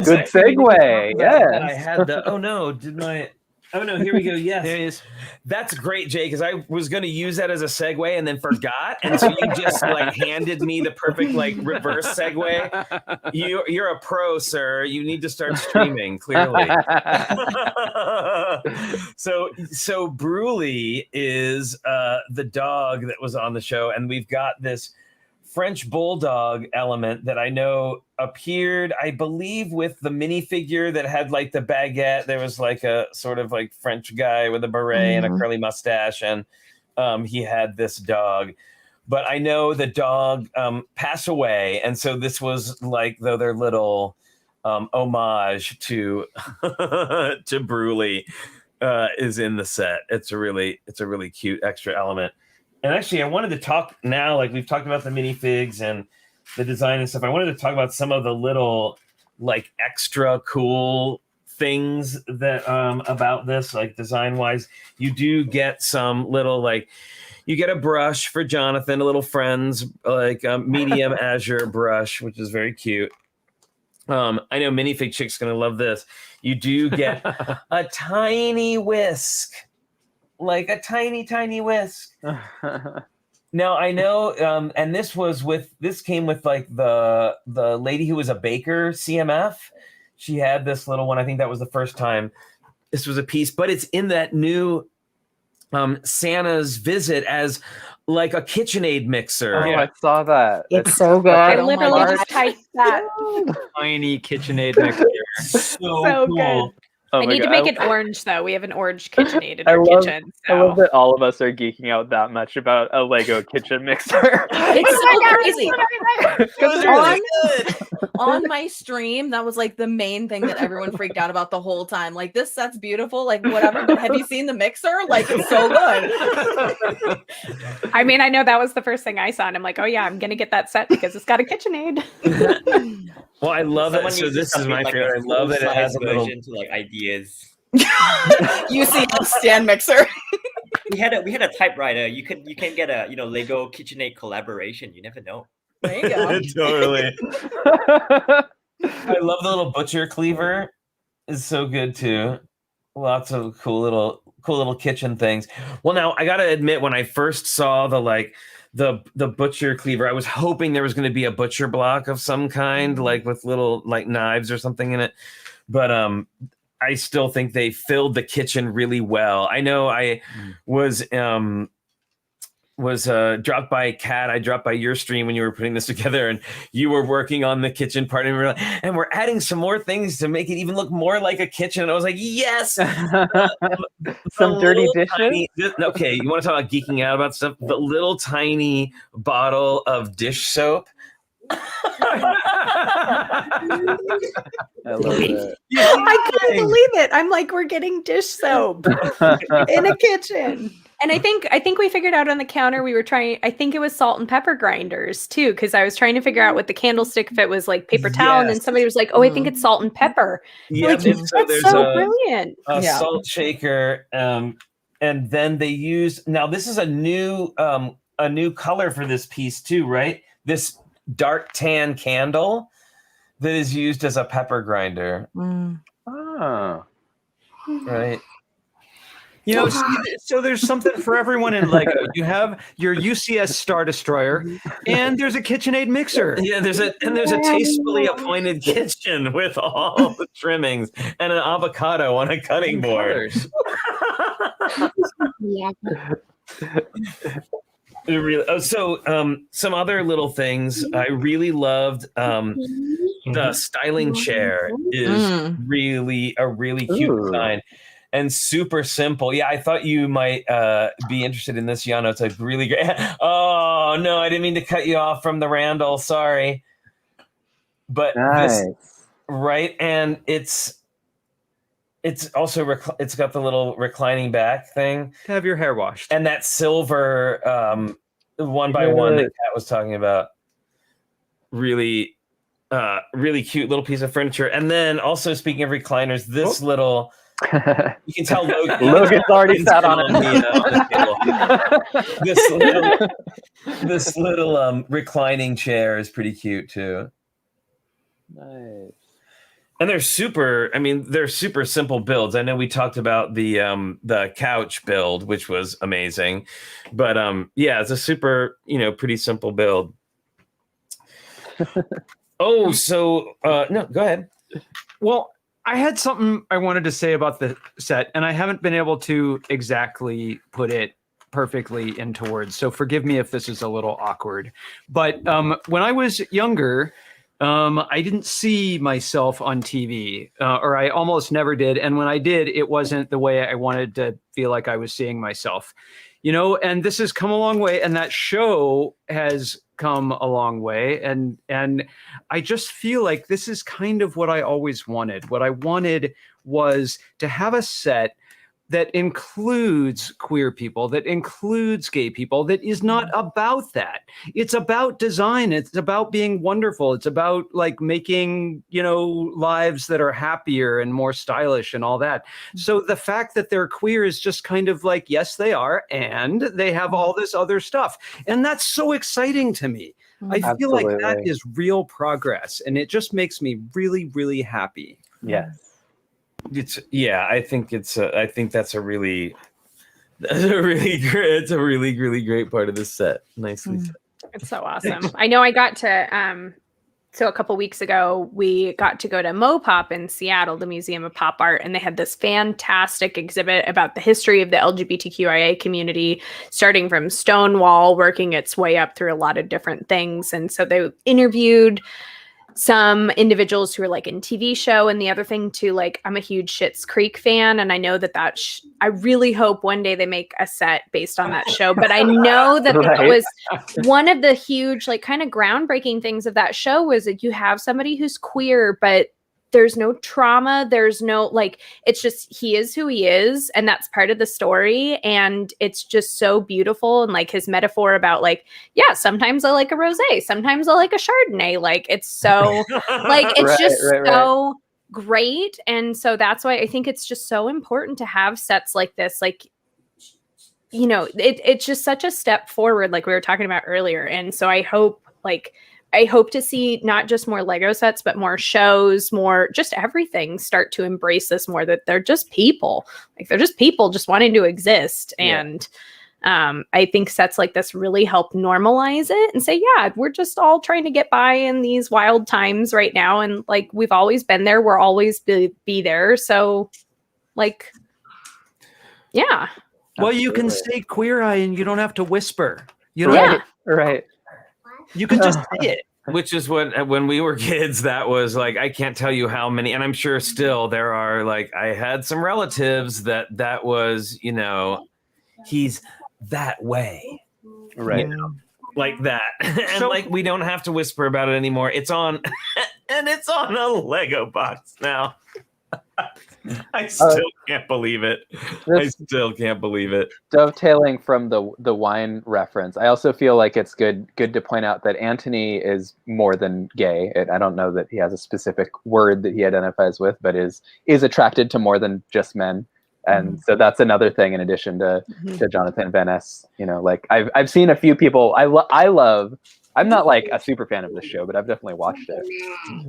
good segue. I Yes. had the. Oh no! Did my? Oh no! Here we go. Yes, There he is. that's great, Jay. Because I was going to use that as a segue and then forgot, and so you just like handed me the perfect like reverse segue. You're a pro, sir. You need to start streaming. Clearly. So Brulee is the dog that was on the show, and we've got this French bulldog element that I know appeared, I believe, with the minifigure that had like the baguette. There was like a sort of like French guy with a beret and a curly mustache, and he had this dog. But I know the dog passed away, and so this was like their little homage to to Brulee is in the set. It's a really cute extra element. And actually, I wanted to talk now, like we've talked about the minifigs and the design and stuff. I wanted to talk about some of the little like extra cool things that about this, like design wise. You do get some little like, you get a brush for Jonathan, a little Friends, like medium azure brush, which is very cute. I know Minifig Chick's going to love this. You do get a tiny whisk. Like a tiny whisk. Now I know, and this came with like the lady who was a baker, CMF. She had this little one. I think that was the first time this was a piece, but it's in that new Santa's visit as like a KitchenAid mixer. Oh, I saw that. It's so good. I Oh my literally gosh. just typed that. Tiny KitchenAid mixer. So cool. good. Oh I my need to God. make it orange though. We have an orange KitchenAid in I our love- kitchen. I love So. that all of us are geeking out that much about a Lego kitchen mixer. It's so crazy. Really On my stream, that was like the main thing that everyone freaked out about the whole time. Like, this set's beautiful, like whatever, but have you seen the mixer? Like, it's so good. I mean, I know that was the first thing I saw, and I'm like, oh yeah, I'm gonna get that set because it's got a KitchenAid. Well, I love it. Someone So needs to this is my submit, favorite. I love that it has a little. version to like ideas. UCL stand mixer. We had a typewriter. You can get a Lego KitchenAid collaboration. You never know. There you go. Totally. I love the little butcher cleaver. It's so good too. Lots of cool little kitchen things. Well, now I gotta admit, when I first saw the butcher cleaver, I was hoping there was going to be a butcher block of some kind, like with little like knives or something in it. But I still think they filled the kitchen really well. I know I was dropped by Kat. I dropped by your stream when you were putting this together, and you were working on the kitchen part, and we're adding some more things to make it even look more like a kitchen. And I was like, yes, some dirty dishes. Okay, you want to talk about geeking out about stuff? The little tiny bottle of dish soap. I love it. I couldn't believe it. I'm like, we're getting dish soap in a kitchen. And I think we figured out on the counter we were trying. I think it was salt and pepper grinders too, because I was trying to figure out with the candlestick if it was like paper towel, and then somebody was like, "Oh, I think it's salt and pepper." Yeah, like, so that's so brilliant. A salt shaker, and then they use. Now this is a new color for this piece too, right? This dark tan candle that is used as a pepper grinder. Oh. Right. You know, so there's something for everyone in Lego. You have your UCS Star Destroyer, and there's a KitchenAid mixer. Yeah, there's a tastefully appointed kitchen with all the trimmings and an avocado on a cutting board. Yeah. Some other little things I really loved. The styling chair is really a really cute design. And super simple. Yeah, I thought you might be interested in this, Llano. It's like really great. Oh, no, I didn't mean to cut you off from the Randall. Sorry. But Nice. Right? And it's also, it's got the little reclining back thing. To have your hair washed. And that silver one by one that Kat was talking about. Really, really cute little piece of furniture. And then also, speaking of recliners, this little... You can tell Logan's already sat on it. This little reclining chair is pretty cute too. Nice. And they're super simple builds. I know we talked about the couch build, which was amazing, but yeah, it's a super pretty simple build. No, go ahead. Well, I had something I wanted to say about the set, and I haven't been able to exactly put it perfectly into words. So forgive me if this is a little awkward. But when I was younger, I didn't see myself on TV, or I almost never did. And when I did, it wasn't the way I wanted to feel like I was seeing myself. And this has come a long way, and that show has come a long way, and I just feel like this is kind of what I always wanted. What I wanted was to have a set that includes queer people, that includes gay people, that is not about that. It's about design. It's about being wonderful. It's about like making, lives that are happier and more stylish and all that. So the fact that they're queer is just kind of like, yes, they are. And they have all this other stuff. And that's so exciting to me. I feel like that is real progress. And it just makes me really, really happy. Yes. I think that's a really great part of this set. Nicely said. It's so awesome. I know I got to so a couple weeks ago we got to go to Mopop in Seattle, the Museum of Pop Art, and they had this fantastic exhibit about the history of the LGBTQIA community, starting from Stonewall, working its way up through a lot of different things. And so they interviewed some individuals who are like in TV show. And the other thing too, like I'm a huge Schitt's Creek fan, and I know that I really hope one day they make a set based on that show. But I know that Right. that was one of the huge, like kind of groundbreaking things of that show was that you have somebody who's queer, but there's no trauma. There's no, like, it's just, he is who he is. And that's part of the story. And it's just so beautiful. And like his metaphor about like, yeah, sometimes I like a rosé, sometimes I like a Chardonnay. Like it's so, like, it's Right, just right. so great. And so that's why I think it's just so important to have sets like this. Like, you know, it's just such a step forward, like we were talking about earlier. And so I hope to see not just more Lego sets, but more shows, more just everything start to embrace this more, that they're just people. Like they're just people just wanting to exist. Yeah. And I think sets like this really help normalize it and say, yeah, we're just all trying to get by in these wild times right now. And like, we've always been there. We're always be there. So like, yeah. Well, you can Absolutely. say Queer Eye and you don't have to whisper. You know, Yeah. Right. you can just say it. Which is what, when we were kids, that was like, I can't tell you how many, and I'm sure still there are, like, I had some relatives that was, you know, he's that way, Right. like that. And So- like, we don't have to whisper about it anymore. It's on, and it's on a Lego box now. I still can't believe it. I This still can't believe it. dovetailing from the wine reference, I also feel like it's good to point out that Anthony is more than gay. I don't know that he has a specific word that he identifies with, but is attracted to more than just men. And so that's another thing in addition to Jonathan Van Ness. You know, like I've seen a few people. I love. I'm not like a super fan of this show, but I've definitely watched it.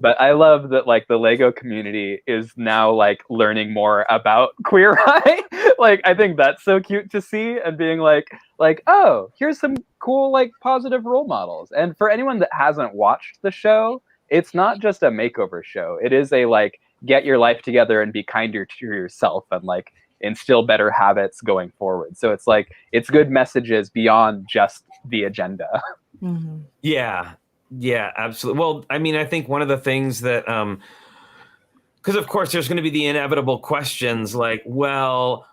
But I love that like the Lego community is now like learning more about Queer Eye. Like I think that's so cute to see, and being like, oh, here's some cool like positive role models. And for anyone that hasn't watched the show, it's not just a makeover show. It is a like get your life together and be kinder to yourself and like instill better habits going forward. So it's like it's good messages beyond just the agenda. Mm-hmm. Yeah, absolutely. Well, I mean, I think one of the things that, because of course there's going to be the inevitable questions like, well,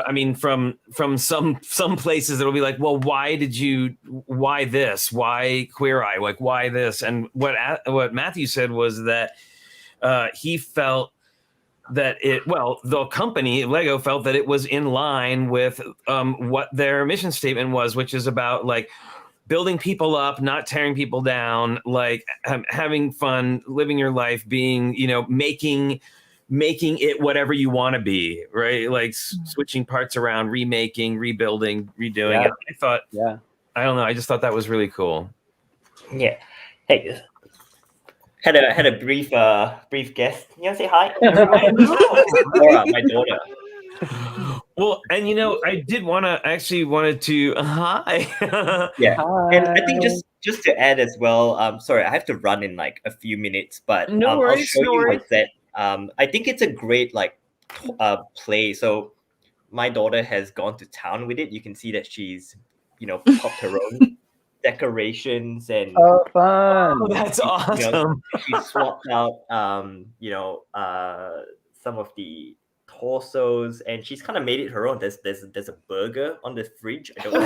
I mean, from some places it'll be like, well, why this? Why Queer Eye? Like, why this? And what Matthew said was that he felt that the company Lego felt that it was in line with what their mission statement was, which is about like building people up, not tearing people down, like having fun, living your life, being, you know, making it whatever you want to be, right? Like switching parts around, remaking, rebuilding, redoing it. I thought, I don't know, I just thought that was really cool. Yeah. Hey, had a brief guest. You want to say hi? Laura, my daughter. Well, and you know, I wanted to hi. Yeah. Hi. And I think just to add as well, sorry, I have to run in like a few minutes, but No I'll worries, show no you worries. my set. I think it's a great like play. So my daughter has gone to town with it. You can see that she's, you know, popped her own decorations and Oh, fun. Oh, that's you know, awesome. she swapped out some of the torsos, and she's kind of made it her own. There's a burger on the fridge. I don't know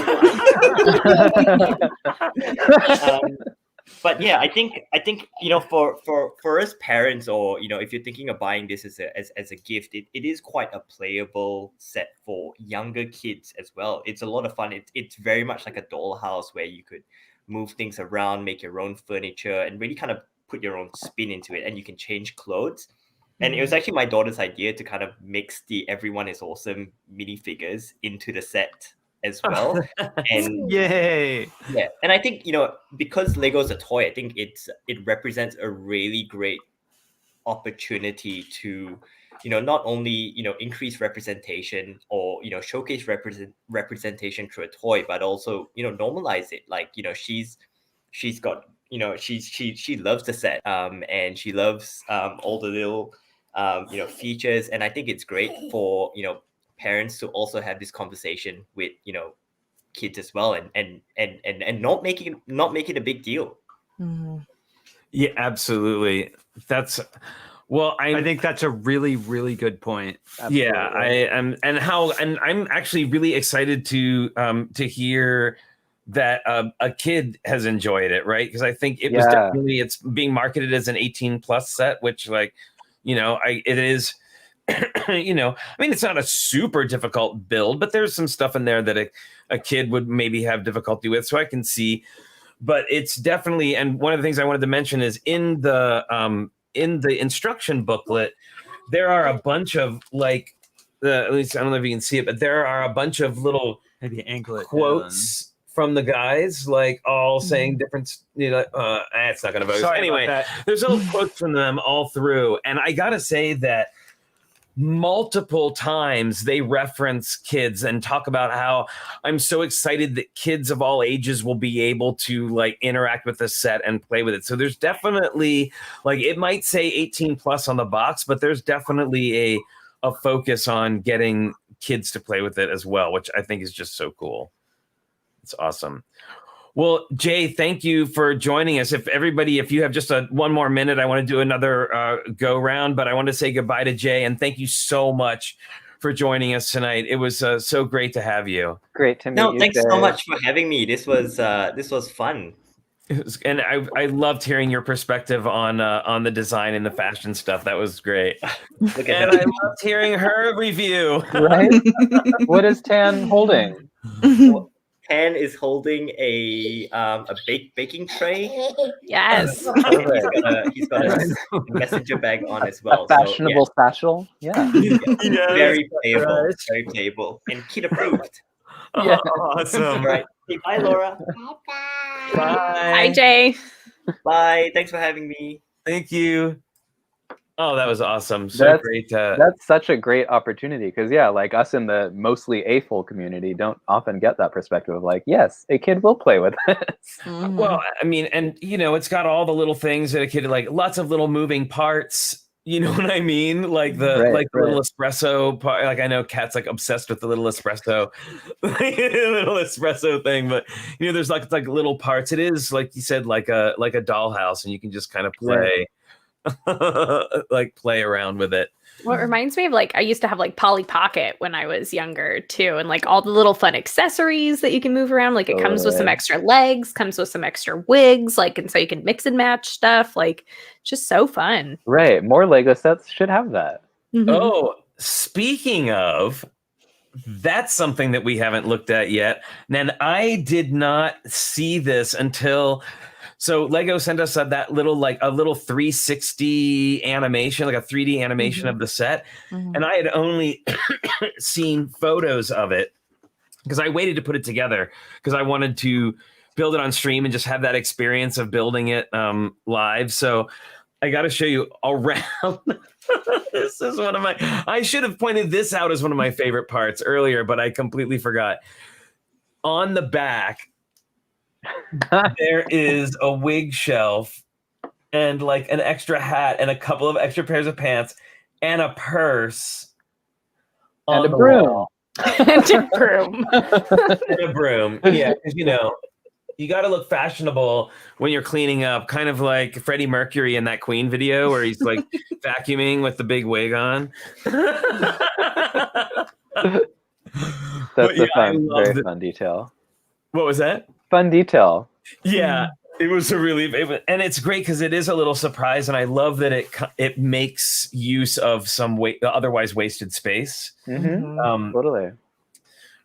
why. But yeah, I think you know, for us parents, or you know, if you're thinking of buying this as a gift, it is quite a playable set for younger kids as well. It's a lot of fun. It's very much like a dollhouse where you could move things around, make your own furniture, and really kind of put your own spin into it, and you can change clothes. And it was actually my daughter's idea to kind of mix the Everyone is Awesome minifigures into the set as well. And Yay. yeah, and I think, you know, because Lego's a toy, I think it represents a really great opportunity to, you know, not only, you know, increase representation or, you know, showcase representation through a toy, but also, you know, normalize it. Like, you know, she's got, you know, she loves the set, and she loves all the little you know, features, and I think it's great for, you know, parents to also have this conversation with, you know, kids as well, and not make it a big deal. Mm-hmm. Yeah, absolutely. That's I think that's a really, really good point. yeah, I am, and I'm actually really excited to hear that a kid has enjoyed it, right? Because I think it was definitely, it's being marketed as an 18 plus set, which, like, it is. I mean, it's not a super difficult build, but there's some stuff in there that a kid would maybe have difficulty with, so I can see. But it's definitely, and one of the things I wanted to mention is in the instruction booklet, there are a bunch of, like, at least I don't know if you can see it, but there are a bunch of little Maybe ankle it quotes from the guys, like, all saying different, it's not gonna vote. Sorry Anyway, there's little quotes from them all through, and I gotta say that multiple times they reference kids and talk about how I'm so excited that kids of all ages will be able to, like, interact with the set and play with it. So there's definitely, like, it might say 18 plus on the box, but there's definitely a focus on getting kids to play with it as well, which I think is just so cool. It's awesome. Well, Jay, thank you for joining us. If you have just one more minute, I want to do another go round, but I want to say goodbye to Jay, and thank you so much for joining us tonight. It was so great to have you. Great to meet you. No, thanks so much for having me. This was fun. And I loved hearing your perspective on the design and the fashion stuff. That was great. And I loved hearing her review. Right? What is Tan holding? Tan is holding a baking tray. Yes. He's got a messenger bag on as well. A fashionable satchel. Yeah. Very playable. Very playable. And kid approved. Yeah. Awesome. Right. Say bye, Laura. Bye. Hi, Jay. Bye. Thanks for having me. Thank you. Oh, that was awesome. So great. That's such a great opportunity because, like us in the mostly AFOL community don't often get that perspective of, like, yes, a kid will play with this. Mhm. Well, I mean, and, it's got all the little things that a kid, like, lots of little moving parts. You know what I mean? Like the little espresso part. Like, I know Kat's, like, obsessed with the little espresso, little espresso thing. But there's like little parts. It is, like you said, like a dollhouse, and you can just kind of play. Like, play around with it. Well, it reminds me of, like, I used to have, like, Polly Pocket when I was younger too, and, like, all the little fun accessories that you can move around. Like, it comes with some extra legs, comes with some extra wigs, like, and so you can mix and match stuff. Like, just so fun. Right. More Lego sets should have that. Mhm. Oh, speaking of, that's something that we haven't looked at yet. And I did not see this until. So Lego sent us that little, like, a little 360 animation, like a 3D animation of the set. And I had only seen photos of it because I waited to put it together because I wanted to build it on stream and just have that experience of building it live. So I got to show you around. This is one of I should have pointed this out as one of my favorite parts earlier, but I completely forgot. On the back, there is a wig shelf and, like, an extra hat and a couple of extra pairs of pants and a purse And a broom. And a broom. And a broom. Yeah, because you got to look fashionable when you're cleaning up, kind of like Freddie Mercury in that Queen video where he's, like, vacuuming with the big wig on. That's very fun detail. What was that? Fun detail. Yeah, it was and it's great because it is a little surprise, and I love that it makes use of some otherwise wasted space. Totally.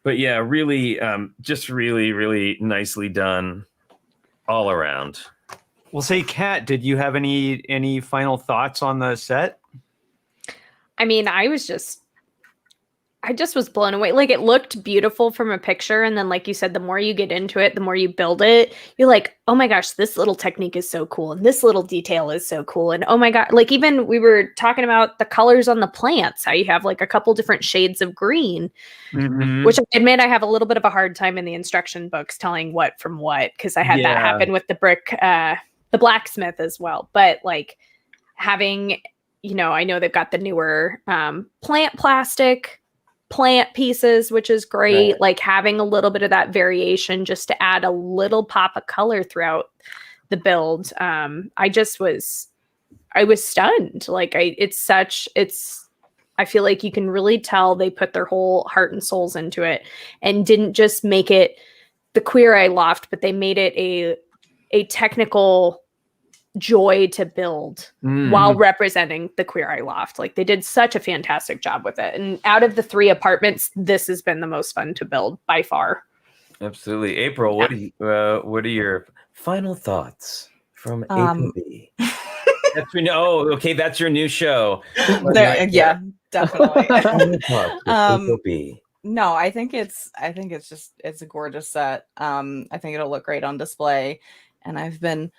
But yeah, really, just really, really nicely done all around. Well, say, Kat, did you have any final thoughts on the set? I mean, I just was blown away. Like, it looked beautiful from a picture. And then, like you said, the more you get into it, the more you build it, you're like, oh my gosh, this little technique is so cool. And this little detail is so cool. And oh my God, like, even we were talking about the colors on the plants, how you have, like, a couple different shades of green, which I admit I have a little bit of a hard time in the instruction books telling what from what, because I had that happen with the brick, the blacksmith as well. But, like, having, I know they've got the newer plant pieces, which is great. Like, having a little bit of that variation just to add a little pop of color throughout the build. I was stunned. Like I feel like you can really tell they put their whole heart and souls into it and didn't just make it the Queer Eye Loft, but they made it a technical joy to build while representing the Queer Eye Loft. Like they did such a fantastic job with it. And out of the 3 apartments, this has been the most fun to build by far. Absolutely. April, what are your final thoughts from A to B? Okay, that's your new show. Yeah, definitely. B. No, I think it's a gorgeous set. I think it'll look great on display. And I've been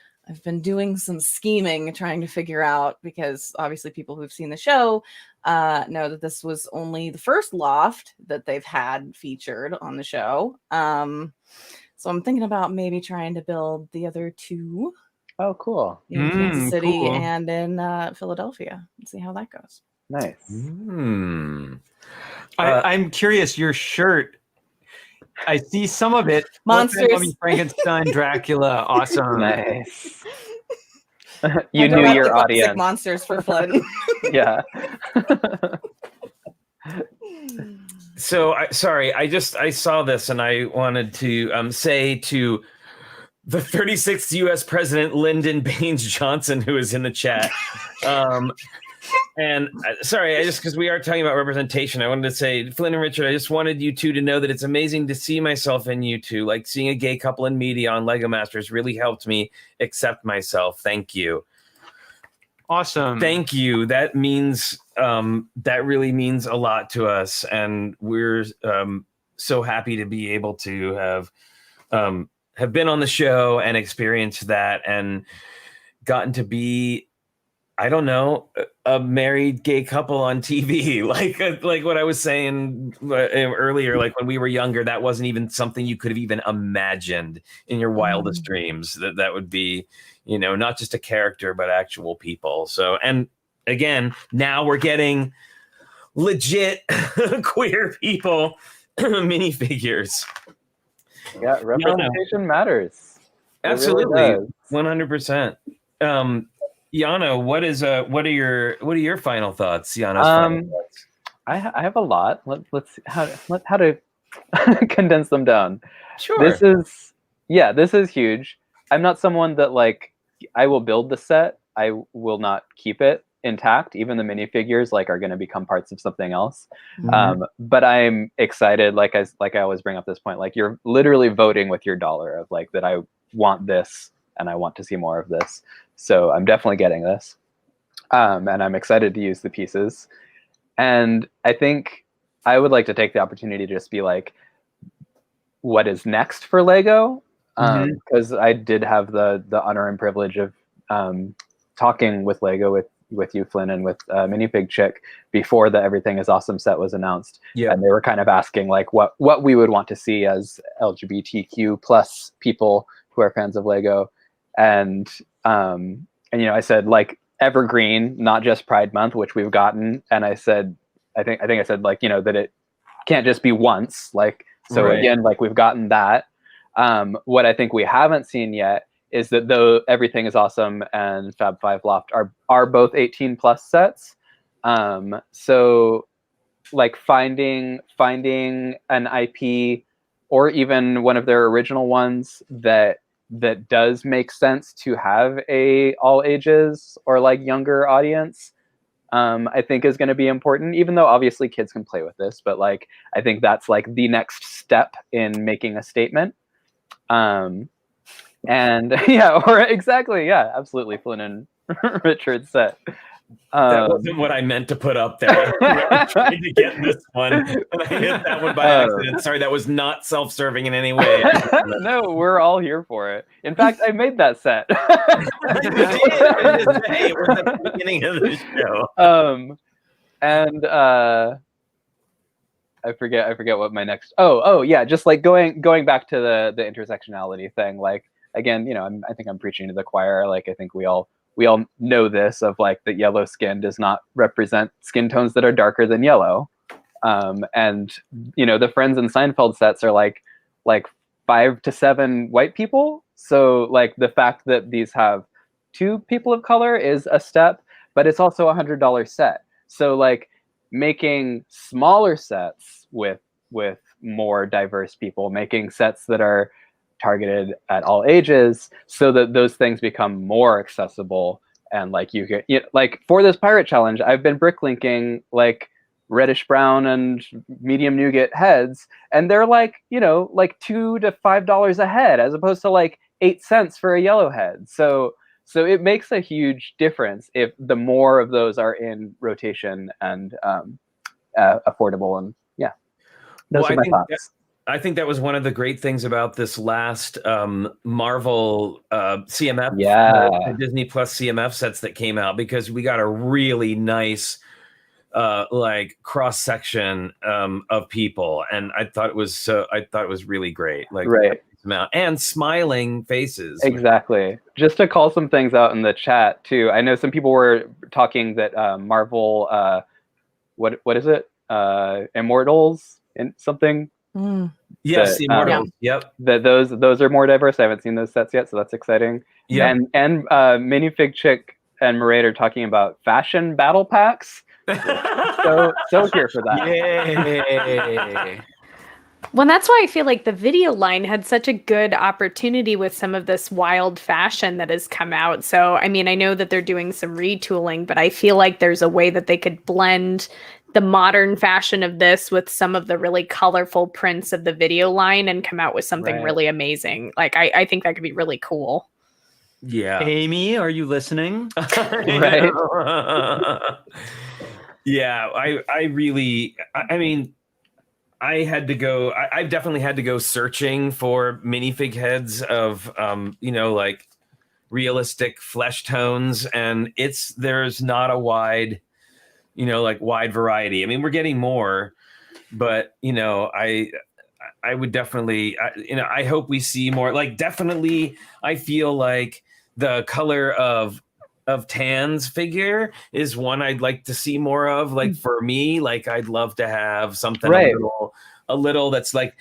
doing some scheming, trying to figure out, because obviously people who've seen the show know that this was only the first loft that they've had featured on the show. So I'm thinking about maybe trying to build the other 2. Oh, cool. In Kansas City cool. and in Philadelphia. Let's see how that goes. Nice. I'm curious, your shirt, I see some of it. Monsters. Mummy, Frankenstein, Dracula, awesome. Nice. You knew your audience. Monsters for Flynn. Yeah. So I saw this and I wanted to say to the 36th U.S. President Lyndon Baines Johnson, who is in the chat. And sorry, because we are talking about representation, I wanted to say, Flynn and Richard, I just wanted you two to know that it's amazing to see myself in you two. Like seeing a gay couple in media on LEGO Masters really helped me accept myself. Thank you. Awesome. Thank you. That means that really means a lot to us, and we're so happy to be able to have been on the show and experienced that and gotten to be, I don't know, a married gay couple on TV. Like what I was saying earlier, like when we were younger, that wasn't even something you could have even imagined in your wildest dreams, that would be, not just a character, but actual people. So, and again, now we're getting legit queer people minifigures. Yeah, representation matters. Absolutely, It really 100%. Llano, what are your final thoughts? Llano's final thoughts. I have a lot. Let's see how to condense them down. Sure. This is huge. I'm not someone that I will build the set. I will not keep it intact. Even the minifigures are going to become parts of something else. But I'm excited. Like I always bring up this point. You're literally voting with your dollar of that I want this and I want to see more of this. So I'm definitely getting this. And I'm excited to use the pieces. And I think I would like to take the opportunity to just be what is next for LEGO? Because I did have the honor and privilege of talking with LEGO with you, Flynn, and with Minifig Chick before the Everything is Awesome set was announced. Yeah. And they were kind of asking what we would want to see as LGBTQ plus people who are fans of LEGO. And I said evergreen, not just Pride Month, which we've gotten. And I said, I think I said that it can't just be once. So right. Again, we've gotten that. What I think we haven't seen yet is that though Everything is Awesome and Fab 5 Loft are both 18 plus sets. So finding an IP or even one of their original ones that does make sense to have a all ages or younger audience, I think is going to be important, even though obviously kids can play with this, but I think that's the next step in making a statement. And exactly. Absolutely. Flynn and Richard set. That wasn't what I meant to put up there. I was trying to get this one, and I hit that one by accident. Sorry, that was not self-serving in any way. No, we're all here for it. In fact, I made that set. You did. It was at the beginning of the show. And I forget what my next. Oh yeah, just going back to the intersectionality thing. Again, I think I'm preaching to the choir. I think we all know this of that yellow skin does not represent skin tones that are darker than yellow. And the Friends and Seinfeld sets are 5 to 7 white people. So like the fact that these have 2 people of color is a step, but it's also a $100 set. So like making smaller sets with more diverse people, making sets that are targeted at all ages, so that those things become more accessible. And like you get, like for this pirate challenge, I've been bricklinking like reddish brown and medium nougat heads, and they're like, like $2 to $5 a head, as opposed to like 8 cents for a yellow head. So it makes a huge difference if the more of those are in rotation and affordable. And yeah, those are my thoughts. I think that was one of the great things about this last Marvel CMF, the Disney Plus CMF sets that came out, because we got a really nice like cross section of people, and I thought it was really great. Like, right. And smiling faces. Exactly. Just to call some things out in the chat too. I know some people were talking that Marvel, what is it? Immortals and something. Yes, the Immortals. Yep. That those are more diverse. I haven't seen those sets yet, so that's exciting. Yeah. And Minifig Chick and Maraid are talking about fashion battle packs. so here for that. Yay. Well, that's why I feel like the video line had such a good opportunity with some of this wild fashion that has come out. So, I mean, I know that they're doing some retooling, but I feel like there's a way that they could blend the modern fashion of this with some of the really colorful prints of the video line and come out with something really amazing. Like, I think that could be really cool. Yeah. Amy, are you listening? Right. Yeah, I mean, I've definitely had to go searching for minifig heads of, like realistic flesh tones, and there's not a wide variety. I mean, we're getting more, but I would definitely, I hope we see more. Like, definitely, I feel like the color of Tan's figure is one I'd like to see more of. Like, for me, like, I'd love to have something a little that's like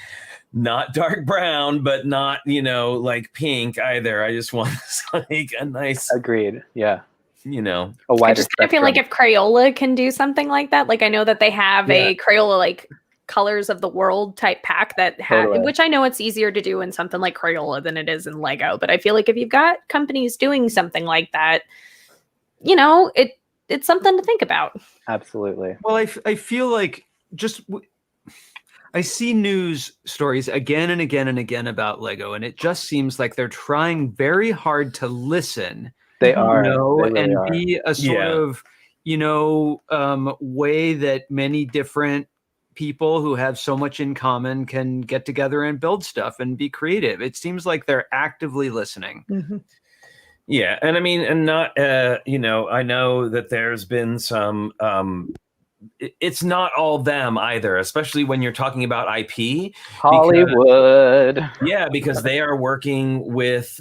not dark brown, but not, like pink either. I just want like a nice. Agreed. Yeah. A wider I just kind of feel like if Crayola can do something like that, like I know that they have a Crayola like colors of the world type pack that which I know it's easier to do in something like Crayola than it is in Lego, but I feel like if you've got companies doing something like that, it's something to think about. Absolutely. Well, I feel like I see news stories again and again and again about Lego, and it just seems like they're trying very hard to listen. They are, they really are. Be a sort of, way that many different people who have so much in common can get together and build stuff and be creative. It seems like they're actively listening. Mm-hmm. Yeah, and I mean, and not, I know that there's been some. It's not all them either, especially when you're talking about IP. Hollywood. Because they are working with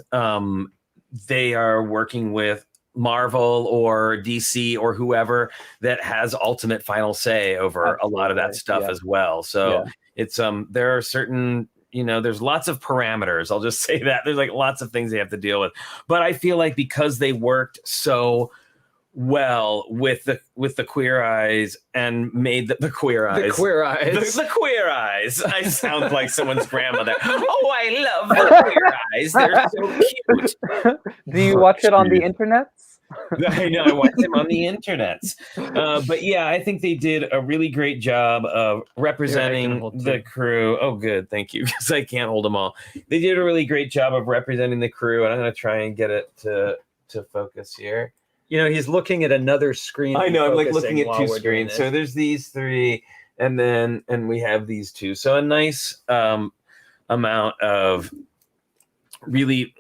Marvel or DC or whoever that has ultimate final say over a lot of that stuff as well. So it's there are certain, there's lots of parameters. I'll just say that there's like lots of things they have to deal with. But I feel like because they worked so well with the Queer Eyes and made the Queer Eyes. The Queer Eyes. The Queer Eyes. I sound like someone's grandmother. Oh, I love the Queer Eyes. They're so cute. Do you watch it on the internets? I know, I watch them on the internets. But yeah, I think they did a really great job of representing the crew. Oh, good. Thank you. Because I can't hold them all. They did a really great job of representing the crew. And I'm going to try and get it to focus here. He's looking at another screen. I know, I'm like looking at two screens. So there's these three, and we have these two. So a nice amount of really,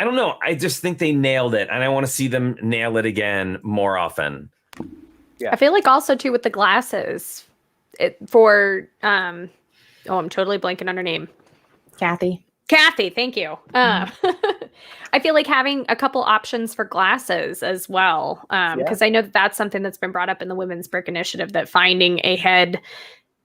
I don't know. I just think they nailed it, and I want to see them nail it again more often. Yeah. I feel like also too with the glasses, I'm totally blanking on her name. Kathy, thank you. I feel like having a couple options for glasses as well, because I know that's something that's been brought up in the Women's Brick Initiative, that finding a head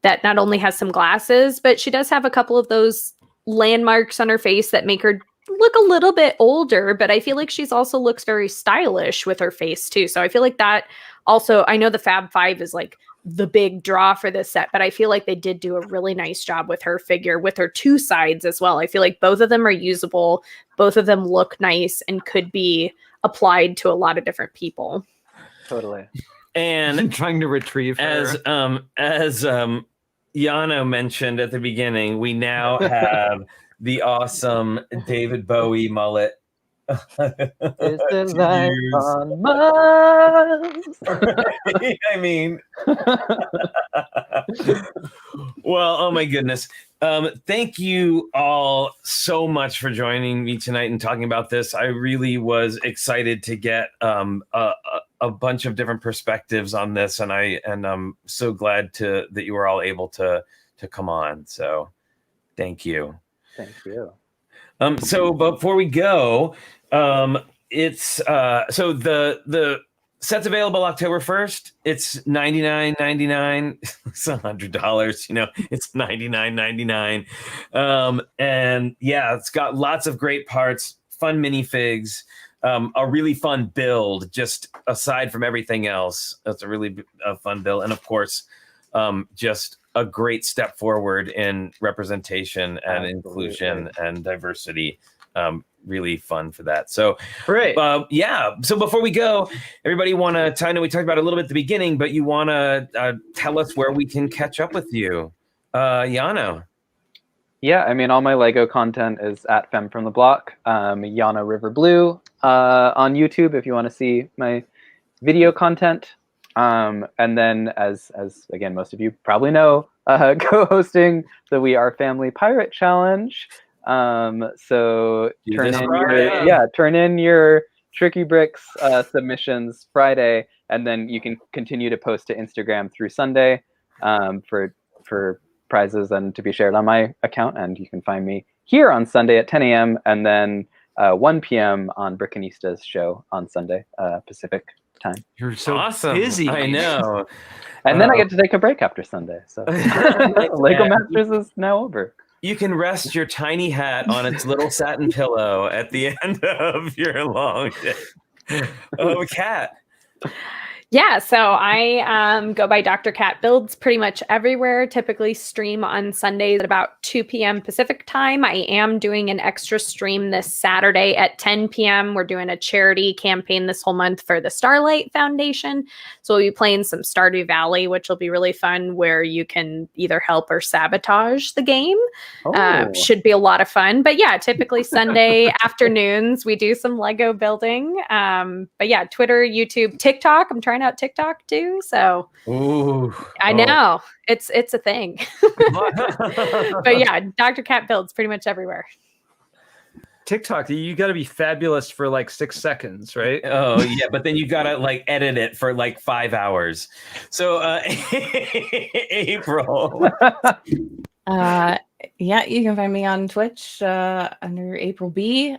that not only has some glasses, but she does have a couple of those landmarks on her face that make her look a little bit older, but I feel like she's also looks very stylish with her face too. So I feel like that also, I know the Fab Five is like the big draw for this set, but I feel like they did do a really nice job with her figure, with her two sides as well. I feel like both of them are usable. Both of them look nice and could be applied to a lot of different people. Totally. And trying to retrieve her. as Llano mentioned at the beginning, we now have the awesome David Bowie mullet. Is there life on Mars? I mean, well, oh my goodness. Thank you all so much for joining me tonight and talking about this. I really was excited to get a bunch of different perspectives on this, and I'm so glad that you were all able to come on. So thank you. Thank you. So before we go, it's so the set's available October 1st. It's $99.99. It's $100, you know, it's $99.99. And yeah, it's got lots of great parts, fun minifigs, a really fun build, just aside from everything else. That's a really fun build. And of course, just a great step forward in representation and inclusion and diversity. Really fun for that. So, Great. Yeah. So before we go, everybody want to, I know we talked about it a little bit at the beginning, but you want to tell us where we can catch up with you. Llano. Yeah, I mean, all my Lego content is at Femme from the Block, Llano River Blue on YouTube if you want to see my video content. And then as again, most of you probably know, co-hosting the We Are Family Pirate Challenge. So turn in your Tricky Bricks submissions Friday, and then you can continue to post to Instagram through Sunday for prizes and to be shared on my account. And you can find me here on Sunday at 10 a.m. and then 1 p.m. on Brickanista's show on Sunday Pacific time. You're so awesome. busy. I know. And then I get to take a break after Sunday. So Lego Masters is now over. You can rest your tiny hat on its little satin pillow at the end of your long day. Oh, Kat. Yeah, so I go by DrKatBuilds pretty much everywhere. Typically stream on Sundays at about 2 p.m. Pacific time. I am doing an extra stream this Saturday at 10 p.m. We're doing a charity campaign this whole month for the Starlight Foundation. So we'll be playing some Stardew Valley, which will be really fun, where you can either help or sabotage the game. Should be a lot of fun. But yeah, typically Sunday afternoons, we do some Lego building. But yeah, Twitter, YouTube, TikTok. I'm trying out TikTok too, so I know it's a thing. But yeah, DrKatBuilds pretty much everywhere. TikTok, you got to be fabulous for like 6 seconds, right? Oh yeah, but then you gotta like edit it for like 5 hours. So April. Yeah, you can find me on Twitch under April B.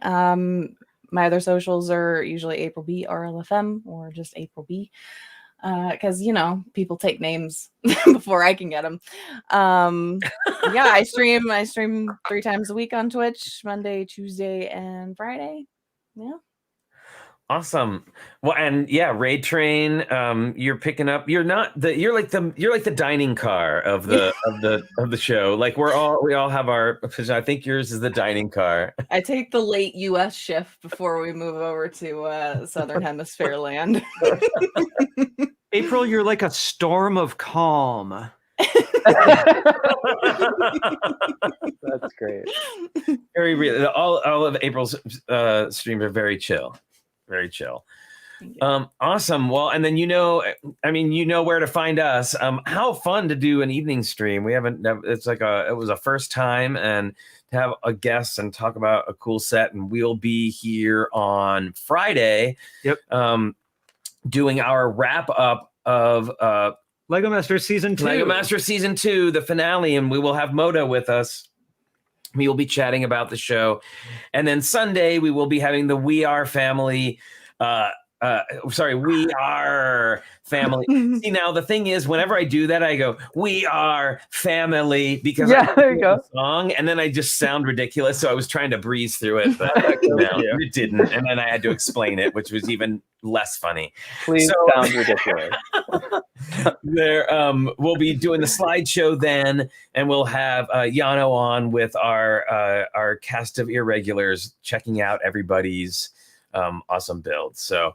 My other socials are usually April B RLFM or just April B, because you know people take names before I can get them. Yeah, I stream 3 times a week on Twitch, Monday, Tuesday, and Friday. Yeah. Awesome. Well, and yeah, Raid Train. You're picking up. You're like the dining car of the show. Like we all have our. I think yours is the dining car. I take the late U.S. shift before we move over to Southern Hemisphere land. April, you're like a storm of calm. That's great. Very real. All of April's streams are very chill. Very chill. Awesome. Well, and then you know where to find us. How fun to do an evening stream. We haven't. It's like it was a first time, and to have a guest and talk about a cool set. And we'll be here on Friday. Yep. Doing our wrap up of Lego Masters Season 2. Lego Masters Season 2, the finale, and we will have Moda with us. We will be chatting about the show. And then Sunday, we will be having the We Are Family We are family. See, now the thing is, whenever I do that, I go, we are family, because Yeah, there you go. the song, and then I just sound ridiculous. So I was trying to breeze through it, but it didn't. And then I had to explain it, which was even less funny. Please sound ridiculous. We'll be doing the slideshow then, and we'll have Llano on with our cast of irregulars, checking out everybody's awesome builds. So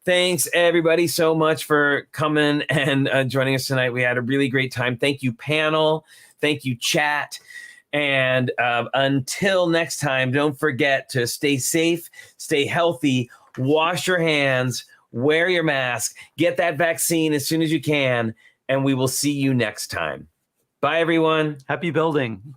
thanks everybody so much for coming and joining us tonight. We had a really great time. Thank you, panel. Thank you, chat. And until next time, don't forget to stay safe, stay healthy, wash your hands, wear your mask, get that vaccine as soon as you can, and we will see you next time. Bye, everyone. Happy building.